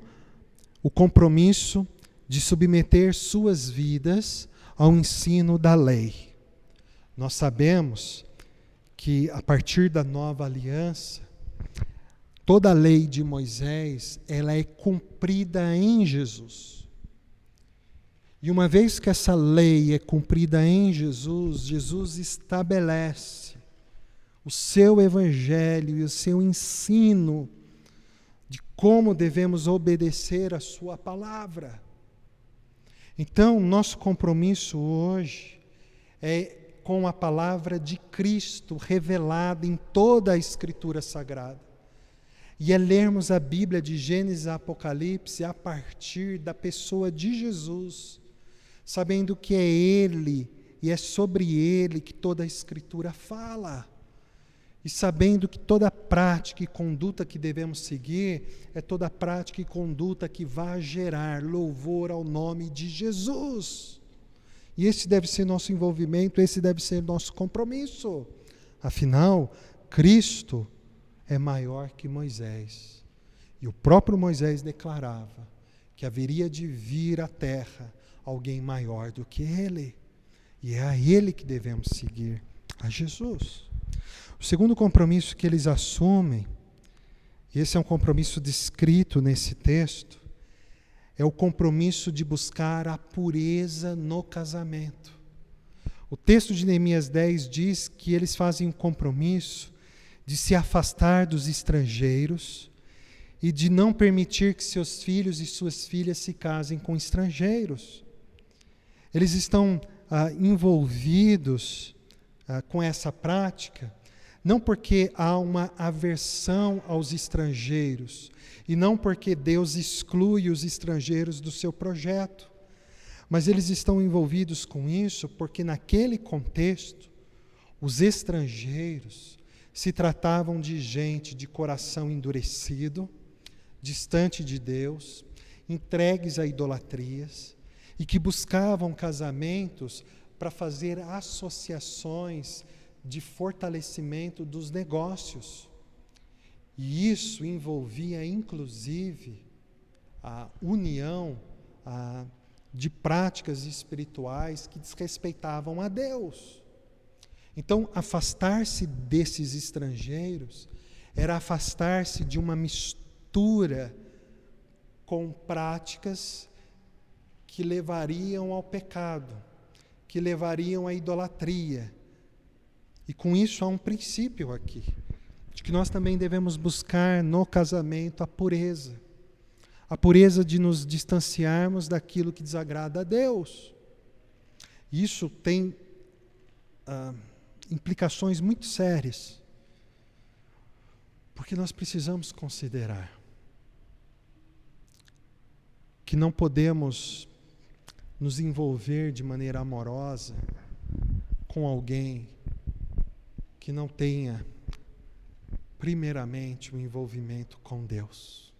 o compromisso de submeter suas vidas ao ensino da lei. Nós sabemos que a partir da nova aliança, toda a lei de Moisés, ela é cumprida em Jesus. E uma vez que essa lei é cumprida em Jesus, Jesus estabelece o seu evangelho e o seu ensino de como devemos obedecer a sua palavra. Então, nosso compromisso hoje é com a palavra de Cristo revelada em toda a Escritura Sagrada. E é lermos a Bíblia de Gênesis a Apocalipse a partir da pessoa de Jesus, sabendo que é Ele e é sobre Ele que toda a Escritura fala. E sabendo que toda prática e conduta que devemos seguir é toda prática e conduta que vai gerar louvor ao nome de Jesus. E esse deve ser nosso envolvimento, esse deve ser nosso compromisso. Afinal, Cristo é maior que Moisés. E o próprio Moisés declarava que haveria de vir à terra alguém maior do que ele. E é a ele que devemos seguir, a Jesus. O segundo compromisso que eles assumem, e esse é um compromisso descrito nesse texto, é o compromisso de buscar a pureza no casamento. O texto de Neemias 10 diz que eles fazem um compromisso de se afastar dos estrangeiros e de não permitir que seus filhos e suas filhas se casem com estrangeiros. Eles estão envolvidos com essa prática, não porque há uma aversão aos estrangeiros, e não porque Deus exclui os estrangeiros do seu projeto, mas eles estão envolvidos com isso porque naquele contexto, os estrangeiros se tratavam de gente de coração endurecido, distante de Deus, entregues a idolatrias, e que buscavam casamentos para fazer associações de fortalecimento dos negócios. E isso envolvia, inclusive, a união de práticas espirituais que desrespeitavam a Deus. Então, afastar-se desses estrangeiros era afastar-se de uma mistura com práticas que levariam ao pecado, que levariam à idolatria. E com isso há um princípio aqui, de que nós também devemos buscar no casamento a pureza de nos distanciarmos daquilo que desagrada a Deus. Isso tem implicações muito sérias, porque nós precisamos considerar que não podemos nos envolver de maneira amorosa com alguém que não tenha, primeiramente, um envolvimento com Deus.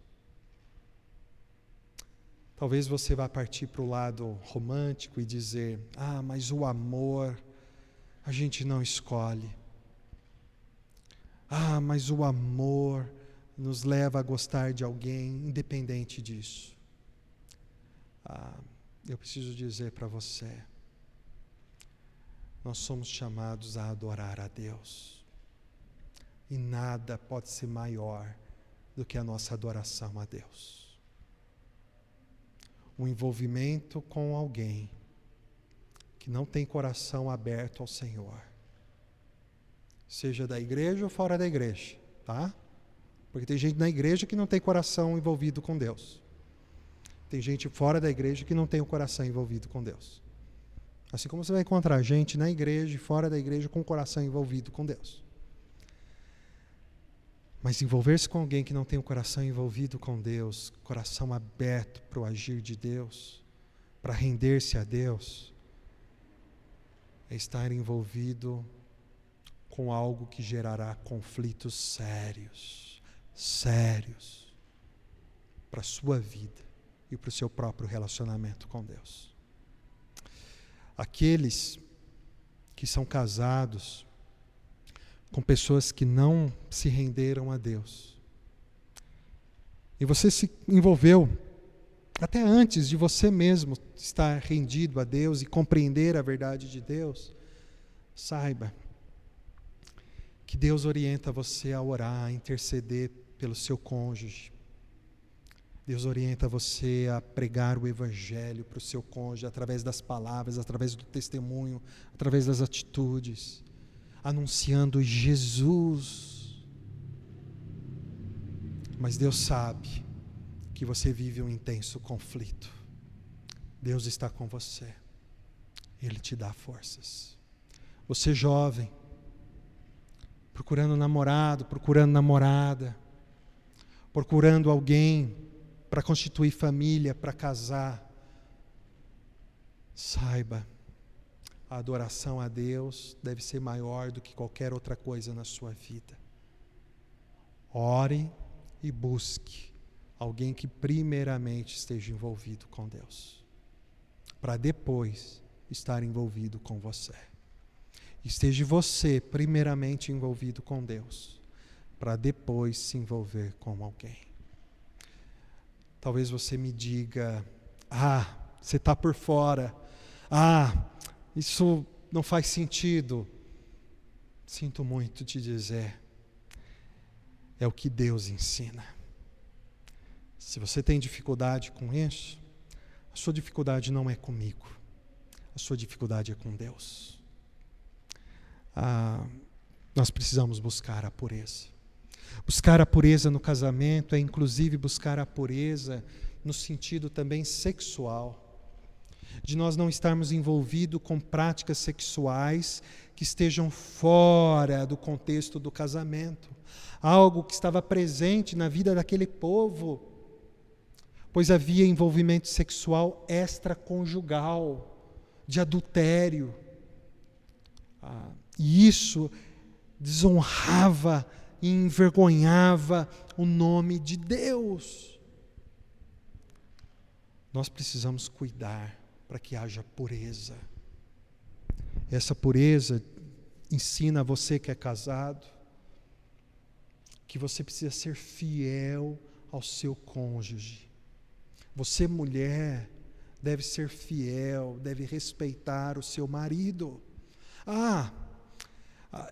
Talvez você vá partir para o lado romântico e dizer: mas o amor a gente não escolhe. Mas o amor nos leva a gostar de alguém independente disso. Eu preciso dizer para você, nós somos chamados a adorar a Deus. E nada pode ser maior do que a nossa adoração a Deus. Um envolvimento com alguém que não tem coração aberto ao Senhor, seja da igreja ou fora da igreja, tá? Porque tem gente na igreja que não tem coração envolvido com Deus. Tem gente fora da igreja que não tem o coração envolvido com Deus. Assim como você vai encontrar gente na igreja e fora da igreja com o coração envolvido com Deus. Mas envolver-se com alguém que não tem o coração envolvido com Deus, coração aberto para o agir de Deus, para render-se a Deus, é estar envolvido com algo que gerará conflitos sérios, para a sua vida e para o seu próprio relacionamento com Deus. Aqueles que são casados com pessoas que não se renderam a Deus, e você se envolveu até antes de você mesmo estar rendido a Deus e compreender a verdade de Deus, saiba que Deus orienta você a orar, a interceder pelo seu cônjuge. Deus orienta você a pregar o Evangelho para o seu cônjuge através das palavras, através do testemunho, através das atitudes, anunciando Jesus. Mas Deus sabe que você vive um intenso conflito. Deus está com você. Ele te dá forças. Você jovem, procurando namorado, procurando namorada, procurando alguém para constituir família, para casar, saiba, a adoração a Deus deve ser maior do que qualquer outra coisa na sua vida. Ore e busque alguém que primeiramente esteja envolvido com Deus, para depois estar envolvido com você. Esteja você primeiramente envolvido com Deus, para depois se envolver com alguém. Talvez você me diga, você está por fora, isso não faz sentido. Sinto muito te dizer, é o que Deus ensina. Se você tem dificuldade com isso, a sua dificuldade não é comigo, a sua dificuldade é com Deus. Nós precisamos buscar a pureza. Buscar a pureza no casamento é inclusive buscar a pureza no sentido também sexual, de nós não estarmos envolvidos com práticas sexuais que estejam fora do contexto do casamento, algo que estava presente na vida daquele povo, pois havia envolvimento sexual extraconjugal, de adultério, e isso desonrava e envergonhava o nome de Deus. Nós precisamos cuidar para que haja pureza. Essa pureza ensina a você que é casado que você precisa ser fiel ao seu cônjuge. Você, mulher, deve ser fiel, deve respeitar o seu marido.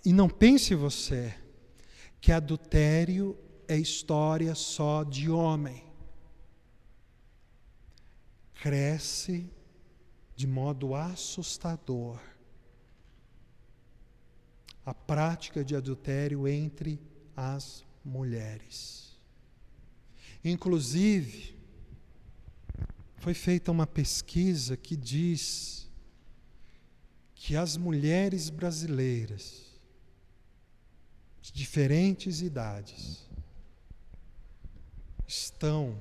E não pense você que adultério é história só de homem. Cresce de modo assustador a prática de adultério entre as mulheres. Inclusive, foi feita uma pesquisa que diz que as mulheres brasileiras de diferentes idades estão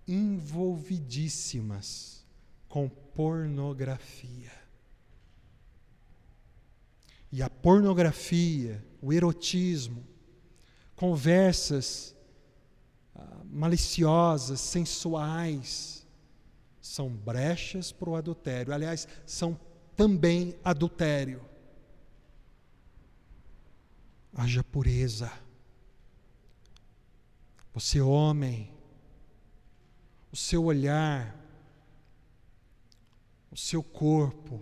envolvidíssimas com pornografia. E a pornografia, o erotismo, conversas maliciosas, sensuais, são brechas para o adultério. Aliás, são também adultério. Haja pureza. Você, homem, o seu olhar, o seu corpo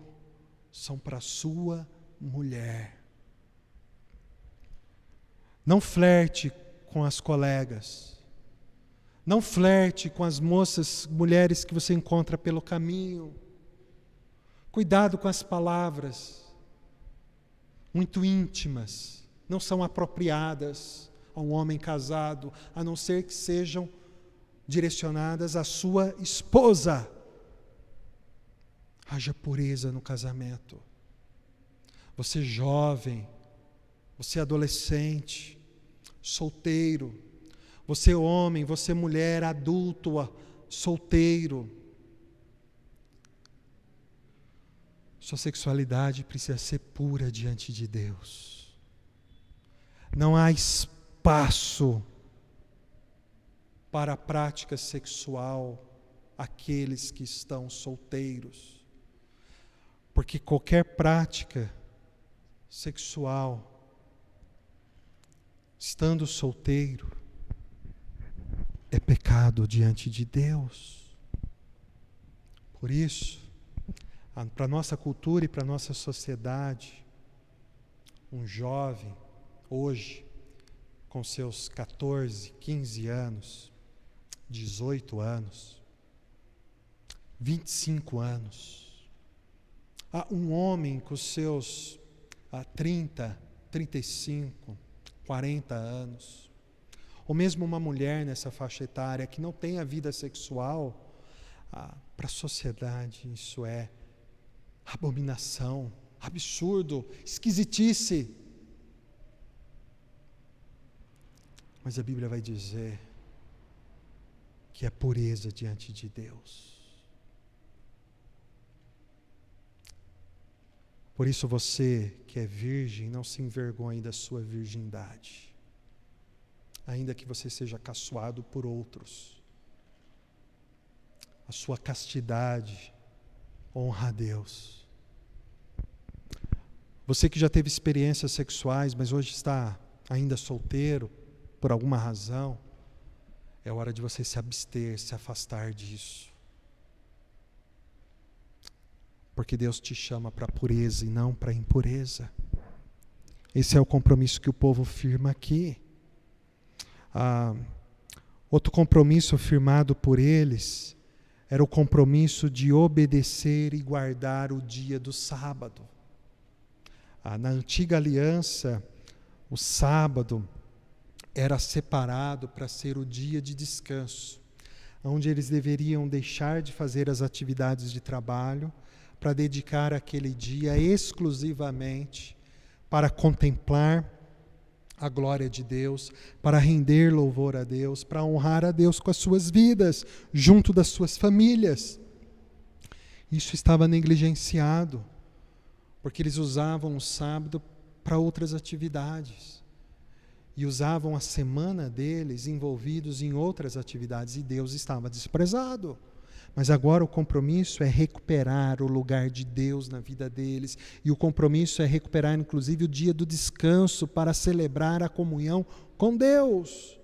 são para a sua mulher. Não flerte com as colegas. Não flerte com as mulheres que você encontra pelo caminho. Cuidado com as palavras, muito íntimas, não são apropriadas a um homem casado, a não ser que sejam direcionadas à sua esposa. Haja pureza no casamento. Você jovem, você adolescente, solteiro, você homem, você mulher, adulto, solteiro. Sua sexualidade precisa ser pura diante de Deus. Não há espaço para a prática sexual aqueles que estão solteiros. Porque qualquer prática sexual, estando solteiro, é pecado diante de Deus. Por isso, para a nossa cultura e para a nossa sociedade, um jovem, hoje, com seus 14, 15 anos, 18 anos, 25 anos. Um homem com seus 30, 35, 40 anos. Ou mesmo uma mulher nessa faixa etária que não tem a vida sexual, para a sociedade isso é abominação, absurdo, esquisitice. Mas a Bíblia vai dizer que é pureza diante de Deus. Por isso você que é virgem, não se envergonhe da sua virgindade, ainda que você seja caçoado por outros. A sua castidade honra a Deus. Você que já teve experiências sexuais, mas hoje está ainda solteiro, por alguma razão, é hora de você se abster, se afastar disso. Porque Deus te chama para a pureza e não para a impureza. Esse é o compromisso que o povo firma aqui. Outro compromisso firmado por eles era o compromisso de obedecer e guardar o dia do sábado. Na antiga aliança, o sábado era separado para ser o dia de descanso, onde eles deveriam deixar de fazer as atividades de trabalho para dedicar aquele dia exclusivamente para contemplar a glória de Deus, para render louvor a Deus, para honrar a Deus com as suas vidas, junto das suas famílias. Isso estava negligenciado, porque eles usavam o sábado para outras atividades. E usavam a semana deles envolvidos em outras atividades, e Deus estava desprezado. Mas agora o compromisso é recuperar o lugar de Deus na vida deles, e o compromisso é recuperar inclusive o dia do descanso para celebrar a comunhão com Deus,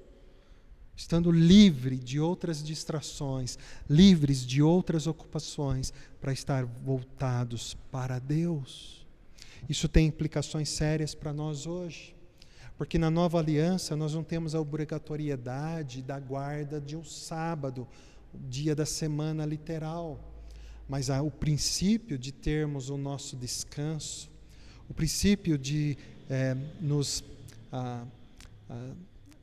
estando livre de outras distrações, livres de outras ocupações, para estar voltados para Deus. Isso tem implicações sérias para nós hoje. Porque na nova aliança nós não temos a obrigatoriedade da guarda de um sábado, o dia da semana literal. Mas há o princípio de termos o nosso descanso, o princípio de nos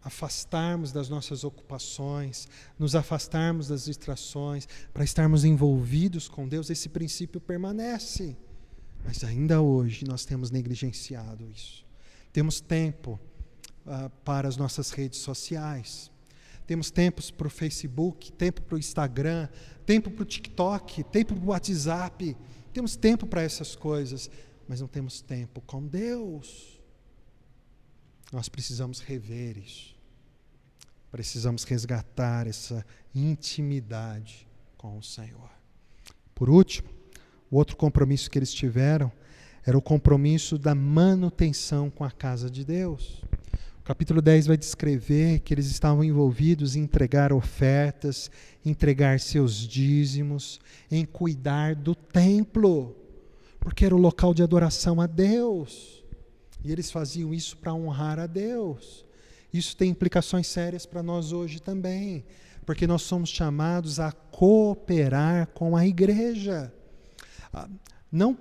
afastarmos das nossas ocupações, nos afastarmos das distrações, para estarmos envolvidos com Deus. Esse princípio permanece. Mas ainda hoje nós temos negligenciado isso. Temos tempo para as nossas redes sociais. Temos tempos para o Facebook, tempo para o Instagram, tempo para o TikTok, tempo para o WhatsApp. Temos tempo para essas coisas, mas não temos tempo com Deus. Nós precisamos rever isso. Precisamos resgatar essa intimidade com o Senhor. Por último, o outro compromisso que eles tiveram era o compromisso da manutenção com a casa de Deus. O capítulo 10 vai descrever que eles estavam envolvidos em entregar ofertas, entregar seus dízimos, em cuidar do templo, porque era o local de adoração a Deus. E eles faziam isso para honrar a Deus. Isso tem implicações sérias para nós hoje também, porque nós somos chamados a cooperar com a igreja. Não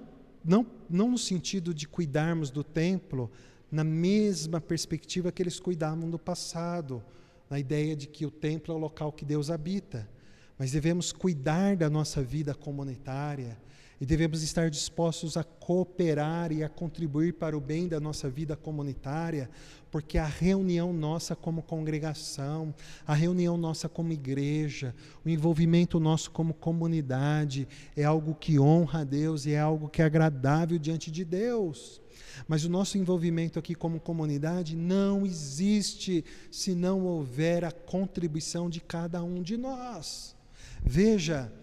no sentido de cuidarmos do templo na mesma perspectiva que eles cuidavam no passado, na ideia de que o templo é o local que Deus habita, mas devemos cuidar da nossa vida comunitária e devemos estar dispostos a cooperar e a contribuir para o bem da nossa vida comunitária, porque a reunião nossa como congregação, a reunião nossa como igreja, o envolvimento nosso como comunidade é algo que honra a Deus e é algo que é agradável diante de Deus. Mas o nosso envolvimento aqui como comunidade não existe se não houver a contribuição de cada um de nós. Veja,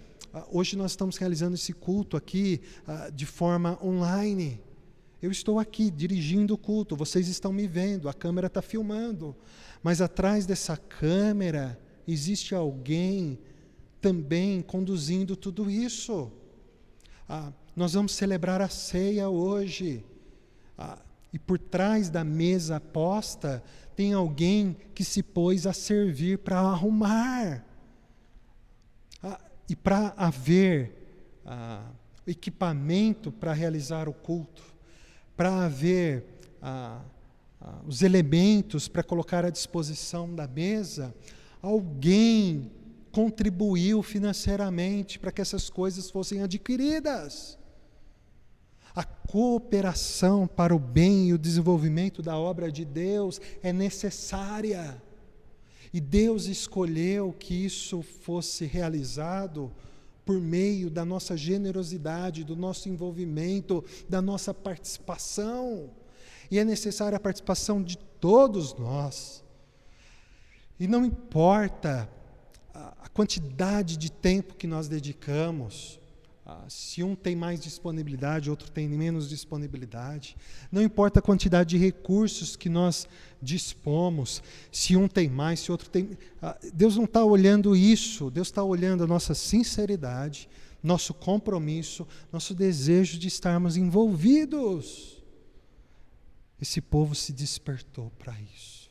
hoje nós estamos realizando esse culto aqui de forma online. Eu estou aqui dirigindo o culto, vocês estão me vendo, a câmera está filmando, mas atrás dessa câmera existe alguém também conduzindo tudo isso. Nós vamos celebrar a ceia hoje, e por trás da mesa posta tem alguém que se pôs a servir para arrumar. E para haver equipamento para realizar o culto, para haver os elementos para colocar à disposição da mesa, alguém contribuiu financeiramente para que essas coisas fossem adquiridas. A cooperação para o bem e o desenvolvimento da obra de Deus é necessária. E Deus escolheu que isso fosse realizado por meio da nossa generosidade, do nosso envolvimento, da nossa participação. E é necessária a participação de todos nós. E não importa a quantidade de tempo que nós dedicamos, se um tem mais disponibilidade, outro tem menos disponibilidade. Não importa a quantidade de recursos que nós dispomos, se um tem mais, se outro tem... Deus não está olhando isso, Deus está olhando a nossa sinceridade, nosso compromisso, nosso desejo de estarmos envolvidos. Esse povo se despertou para isso,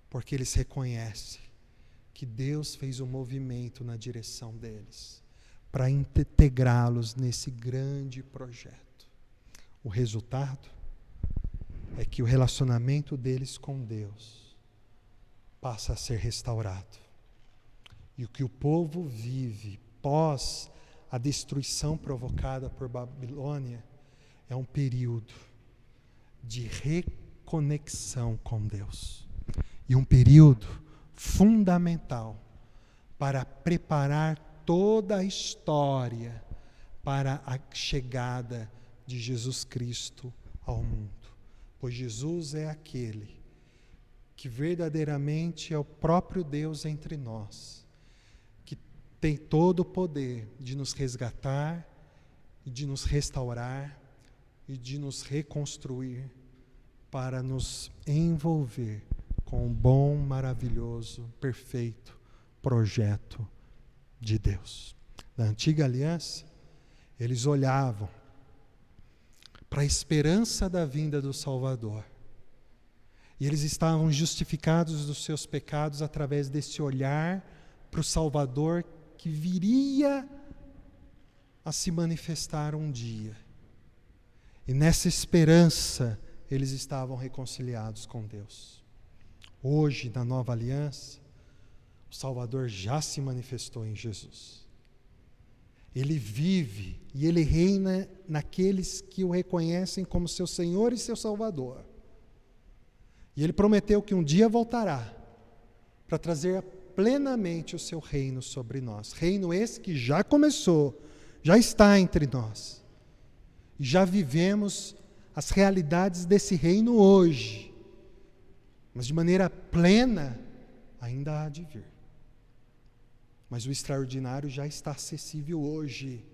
porque eles reconhecem que Deus fez um movimento na direção deles, para integrá-los nesse grande projeto. O resultado é que o relacionamento deles com Deus passa a ser restaurado. E o que o povo vive pós a destruição provocada por Babilônia é um período de reconexão com Deus. E um período fundamental para preparar toda a história para a chegada de Jesus Cristo ao mundo. Pois Jesus é aquele que verdadeiramente é o próprio Deus entre nós, que tem todo o poder de nos resgatar, e de nos restaurar e de nos reconstruir para nos envolver com um bom, maravilhoso, perfeito projeto de Deus. Na antiga aliança, eles olhavam para a esperança da vinda do Salvador. E eles estavam justificados dos seus pecados através desse olhar para o Salvador que viria a se manifestar um dia. E nessa esperança, eles estavam reconciliados com Deus. Hoje, na nova aliança, o Salvador já se manifestou em Jesus. Ele vive e Ele reina naqueles que o reconhecem como seu Senhor e seu Salvador. E Ele prometeu que um dia voltará para trazer plenamente o seu reino sobre nós. Reino esse que já começou, já está entre nós. E já vivemos as realidades desse reino hoje. Mas de maneira plena, ainda há de vir. Mas o extraordinário já está acessível hoje.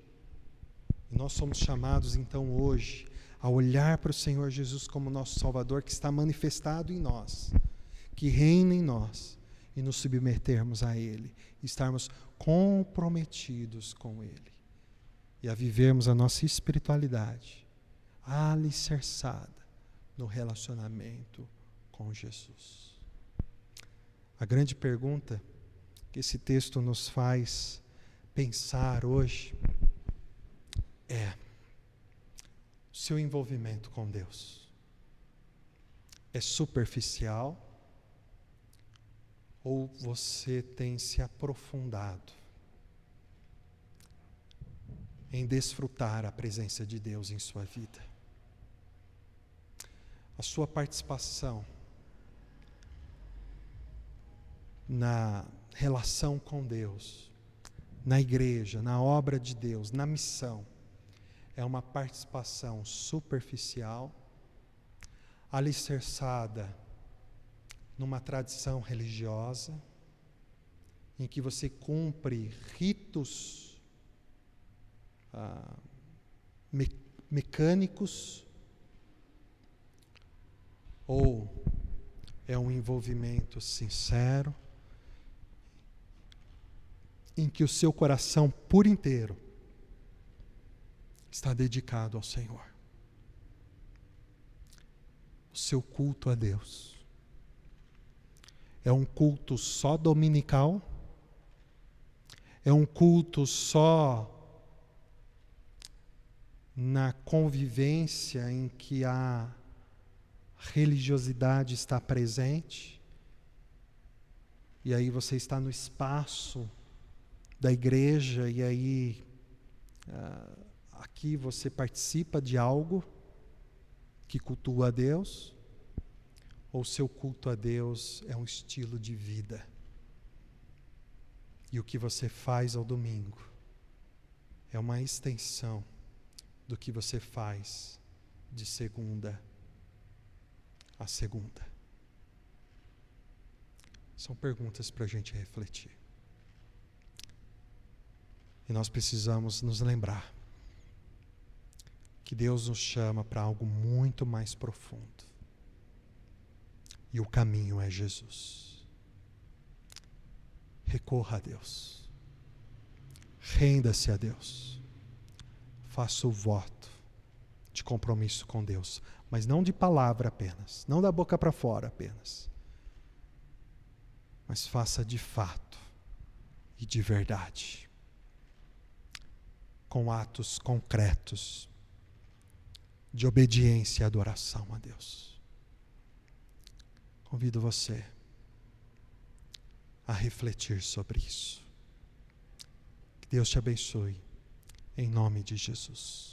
E nós somos chamados então hoje a olhar para o Senhor Jesus como nosso Salvador, que está manifestado em nós, que reina em nós, e nos submetermos a Ele, e estarmos comprometidos com Ele, e a vivermos a nossa espiritualidade alicerçada no relacionamento com Jesus. A grande pergunta que esse texto nos faz pensar hoje é o seu envolvimento com Deus. É superficial ou você tem se aprofundado em desfrutar a presença de Deus em sua vida? A sua participação na relação com Deus, na igreja, na obra de Deus, na missão, é uma participação superficial, alicerçada numa tradição religiosa, em que você cumpre ritos mecânicos, ou é um envolvimento sincero, em que o seu coração por inteiro está dedicado ao Senhor. O seu culto a Deus é um culto só dominical? É um culto só na convivência em que a religiosidade está presente, e aí você está no espaço da igreja, e aí aqui você participa de algo que cultua a Deus, ou seu culto a Deus é um estilo de vida, e o que você faz ao domingo é uma extensão do que você faz de segunda a segunda. São perguntas para a gente refletir. E nós precisamos nos lembrar que Deus nos chama para algo muito mais profundo. E o caminho é Jesus. Recorra a Deus. Renda-se a Deus. Faça o voto de compromisso com Deus, mas não de palavra apenas, não da boca para fora apenas, mas faça de fato e de verdade, com atos concretos de obediência e adoração a Deus. Convido você a refletir sobre isso. Que Deus te abençoe, em nome de Jesus.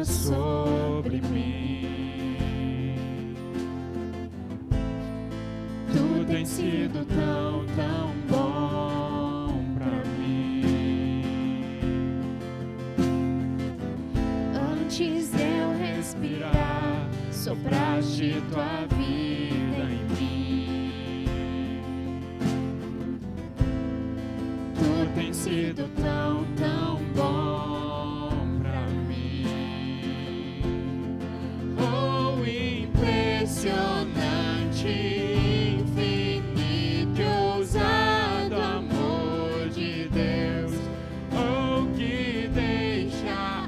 Sobre mim, tu tens sido tão, tão bom pra mim. Antes de eu respirar, sopraste tua vida em mim. Tu tens sido tão, tão bom. Impressionante, infinito e ousado amor de Deus, oh, que deixa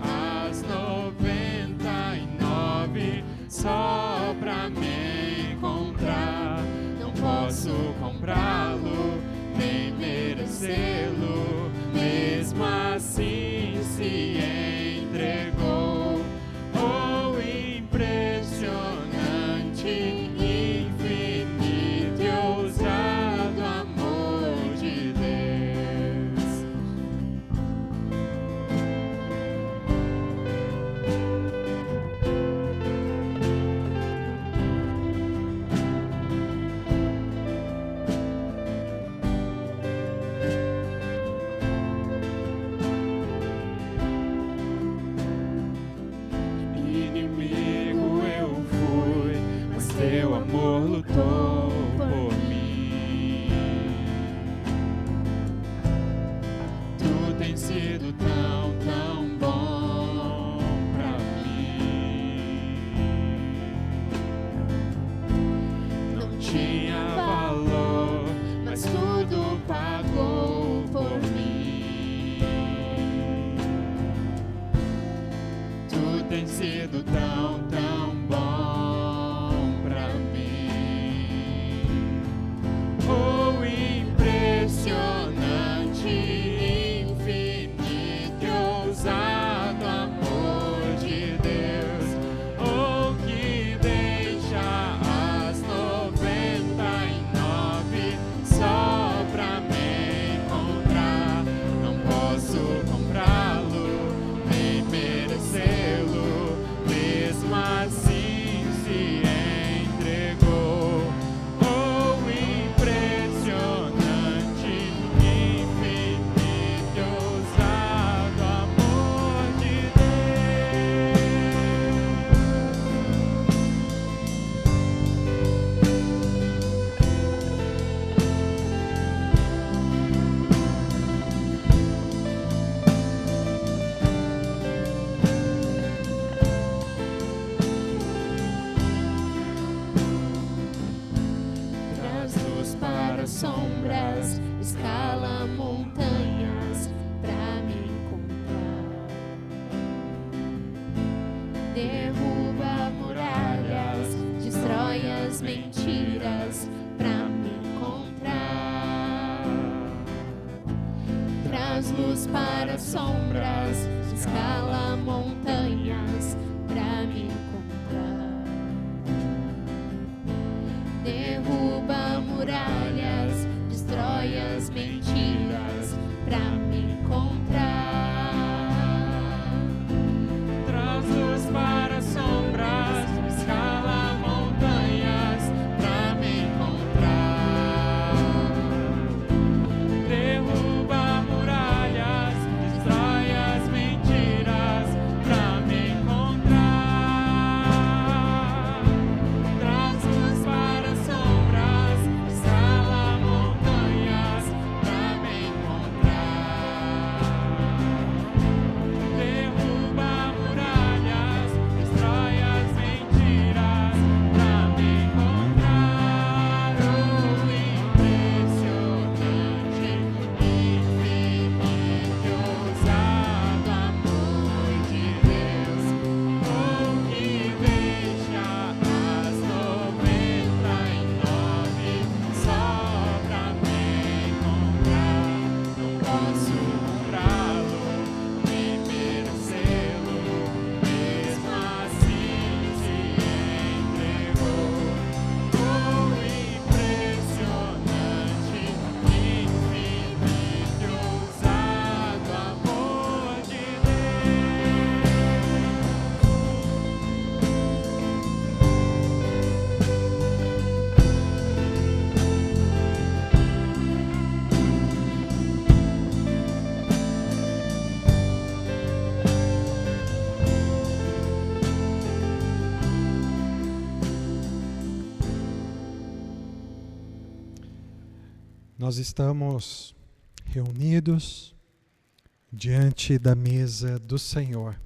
as 99 só pra me encontrar. Não posso comprá-lo, nem merecê-lo, mesmo assim se entregou. Oh, impressionante, infinito e ousado amor de Deus. Inimigo eu fui, mas teu amor lutou por mim. Tu tens sido tão, tão bom pra mim. Não tinha valor, mas tudo pagou por mim. Tu tens sido tão, tão bom pra mim. Oh, impressionante, infinito Traz luz para as sombras, escala montanhas pra me encontrar. Derruba muralhas, destrói as mentiras pra me encontrar. Traz luz para as sombras, escala montanhas pra me encontrar. Derruba muralhas, destrói as mentiras pra me encontrar. Traz luz para as sombras, escala montanhas pra me encontrar. Derruba muralhas, destrói as mentiras pra me encontrar. O impressionante, infinito, ousado amor de Deus, o que deixa as 99 só pra me encontrar. Não posso comprá-lo, nem merecê-lo, mesmo assim se entregou. O impressionante, infinito, ousado amor de Nós estamos reunidos diante da mesa do Senhor.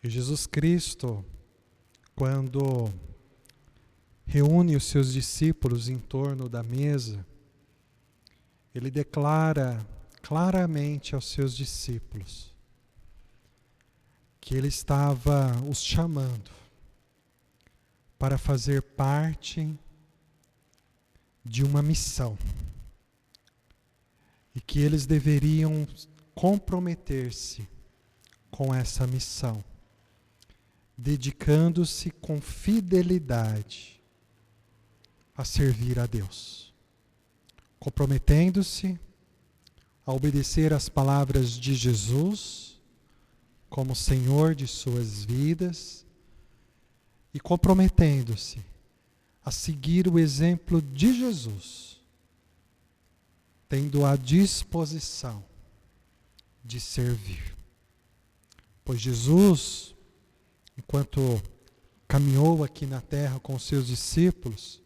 E Jesus Cristo, quando reúne os seus discípulos em torno da mesa, ele declara claramente aos seus discípulos que ele estava os chamando para fazer parte de uma missão e que eles deveriam comprometer-se com essa missão, dedicando-se com fidelidade a servir a Deus, comprometendo-se a obedecer às palavras de Jesus como Senhor de suas vidas e comprometendo-se a seguir o exemplo de Jesus, tendo a disposição de servir. Pois Jesus, enquanto caminhou aqui na terra com os seus discípulos,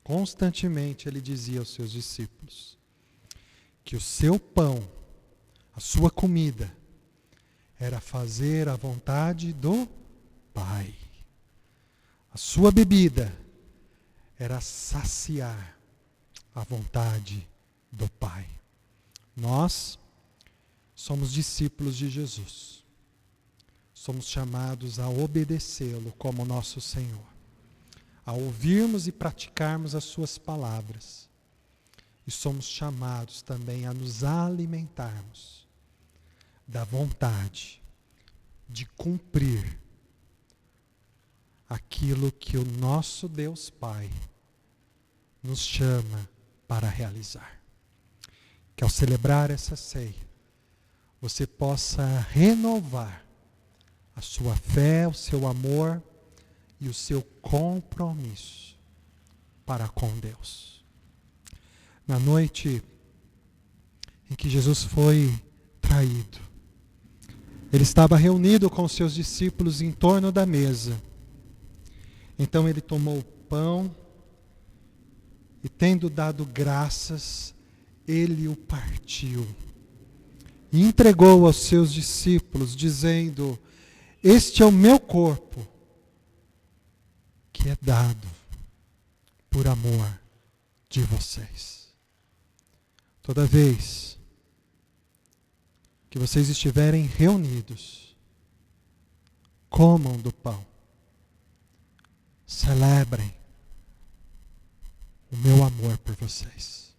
constantemente ele dizia aos seus discípulos que o seu pão, a sua comida, era fazer a vontade do Pai. A sua bebida era saciar a vontade do Pai. Nós somos discípulos de Jesus. Somos chamados a obedecê-lo como nosso Senhor, a ouvirmos e praticarmos as suas palavras. E somos chamados também a nos alimentarmos da vontade de cumprir aquilo que o nosso Deus Pai nos chama para realizar. Que ao celebrar essa ceia, você possa renovar a sua fé, o seu amor e o seu compromisso para com Deus. Na noite em que Jesus foi traído, ele estava reunido com seus discípulos em torno da mesa. Então ele tomou o pão e, tendo dado graças, ele o partiu e entregou aos seus discípulos, dizendo: este é o meu corpo, que é dado por amor de vocês. Toda vez que vocês estiverem reunidos, comam do pão, celebrem o meu amor por vocês.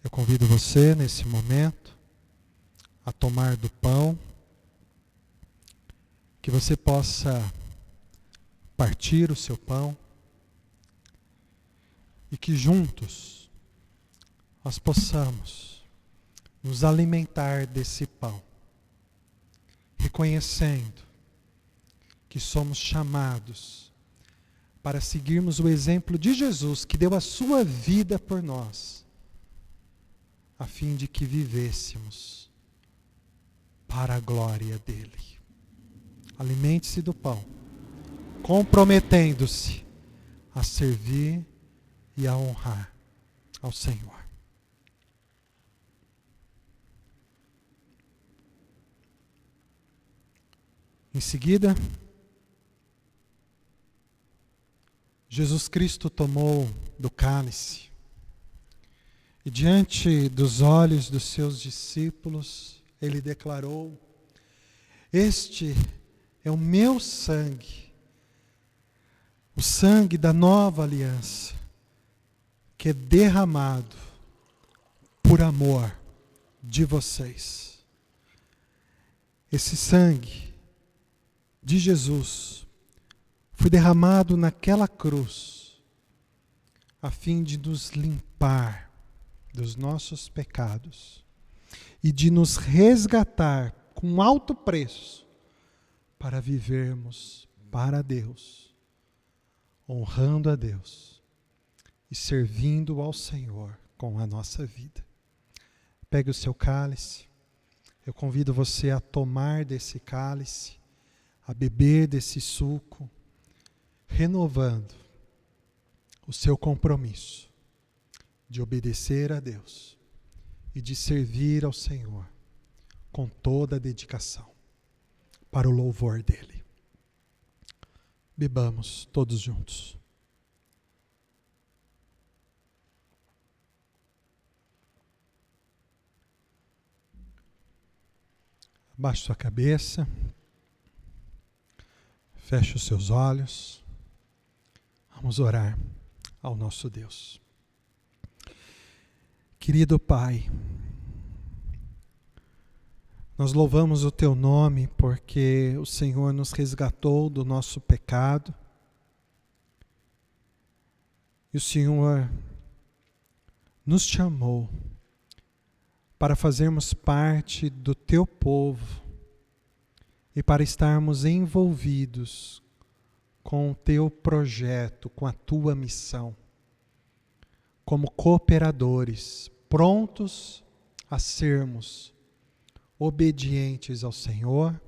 Eu convido você, nesse momento, a tomar do pão, que você possa partir o seu pão e que juntos nós possamos nos alimentar desse pão, reconhecendo que somos chamados para seguirmos o exemplo de Jesus, que deu a sua vida por nós, a fim de que vivêssemos para a glória dele. Alimente-se do pão, comprometendo-se a servir e a honrar ao Senhor. Em seguida, Jesus Cristo tomou do cálice e diante dos olhos dos seus discípulos, ele declarou: este é o meu sangue, o sangue da nova aliança, que é derramado por amor de vocês. Esse sangue de Jesus foi derramado naquela cruz, a fim de nos limpar dos nossos pecados e de nos resgatar com alto preço para vivermos para Deus, honrando a Deus e servindo ao Senhor com a nossa vida. Pegue o seu cálice, eu convido você a tomar desse cálice, a beber desse suco, renovando o seu compromisso de obedecer a Deus e de servir ao Senhor com toda a dedicação para o louvor dele. Bebamos todos juntos. Abaixe sua cabeça, feche os seus olhos, vamos orar ao nosso Deus. Querido Pai, nós louvamos o Teu nome porque o Senhor nos resgatou do nosso pecado e o Senhor nos chamou para fazermos parte do Teu povo e para estarmos envolvidos com o Teu projeto, com a Tua missão, como cooperadores, prontos a sermos obedientes ao Senhor,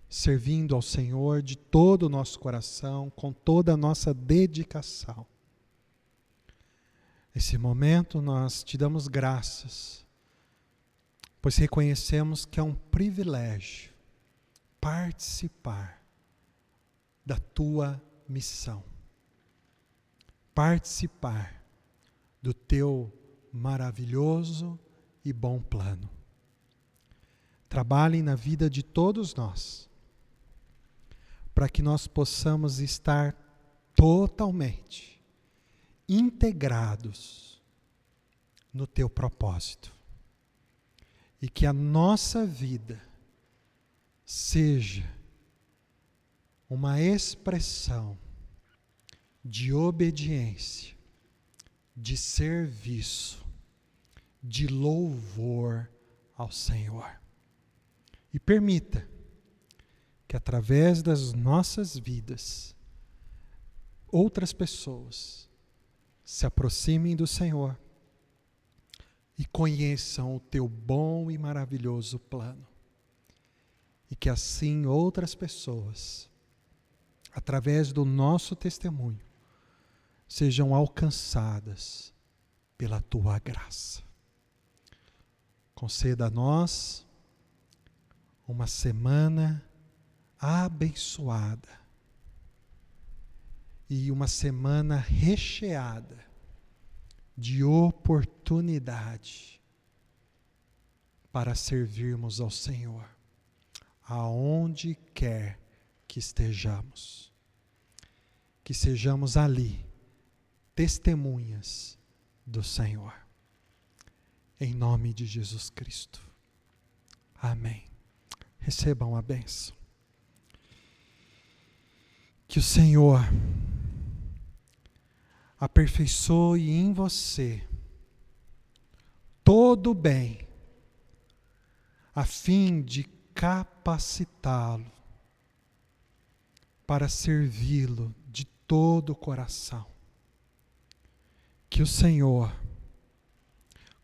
servindo ao Senhor de todo o nosso coração, com toda a nossa dedicação. Nesse momento nós te damos graças, pois reconhecemos que é um privilégio participar da Tua missão, participar do Teu maravilhoso e bom plano. Trabalhe na vida de todos nós, para que nós possamos estar totalmente integrados no Teu propósito. E que a nossa vida seja uma expressão de obediência, de serviço, de louvor ao Senhor. E permita que através das nossas vidas, outras pessoas se aproximem do Senhor e conheçam o Teu bom e maravilhoso plano. E que assim outras pessoas, através do nosso testemunho, sejam alcançadas pela Tua graça. Conceda a nós uma semana abençoada e uma semana recheada de oportunidade para servirmos ao Senhor, aonde quer que estejamos. Que sejamos ali testemunhas do Senhor. em nome de Jesus Cristo. Amém. Recebam a bênção. Que o Senhor aperfeiçoe em você todo o bem, a fim de capacitá-lo para servi-lo de todo o coração. Que o Senhor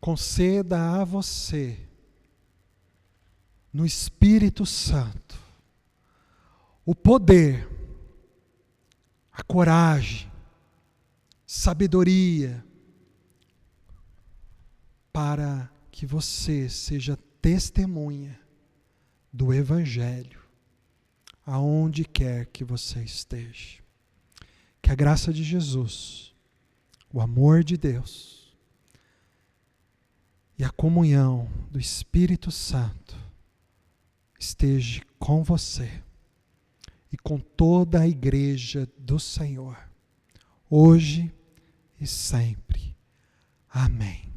conceda a você, no Espírito Santo, o poder, a coragem, sabedoria, para que você seja testemunha do Evangelho, aonde quer que você esteja. Que a graça de Jesus, o amor de Deus e a comunhão do Espírito Santo esteja com você e com toda a igreja do Senhor, hoje e sempre. Amém.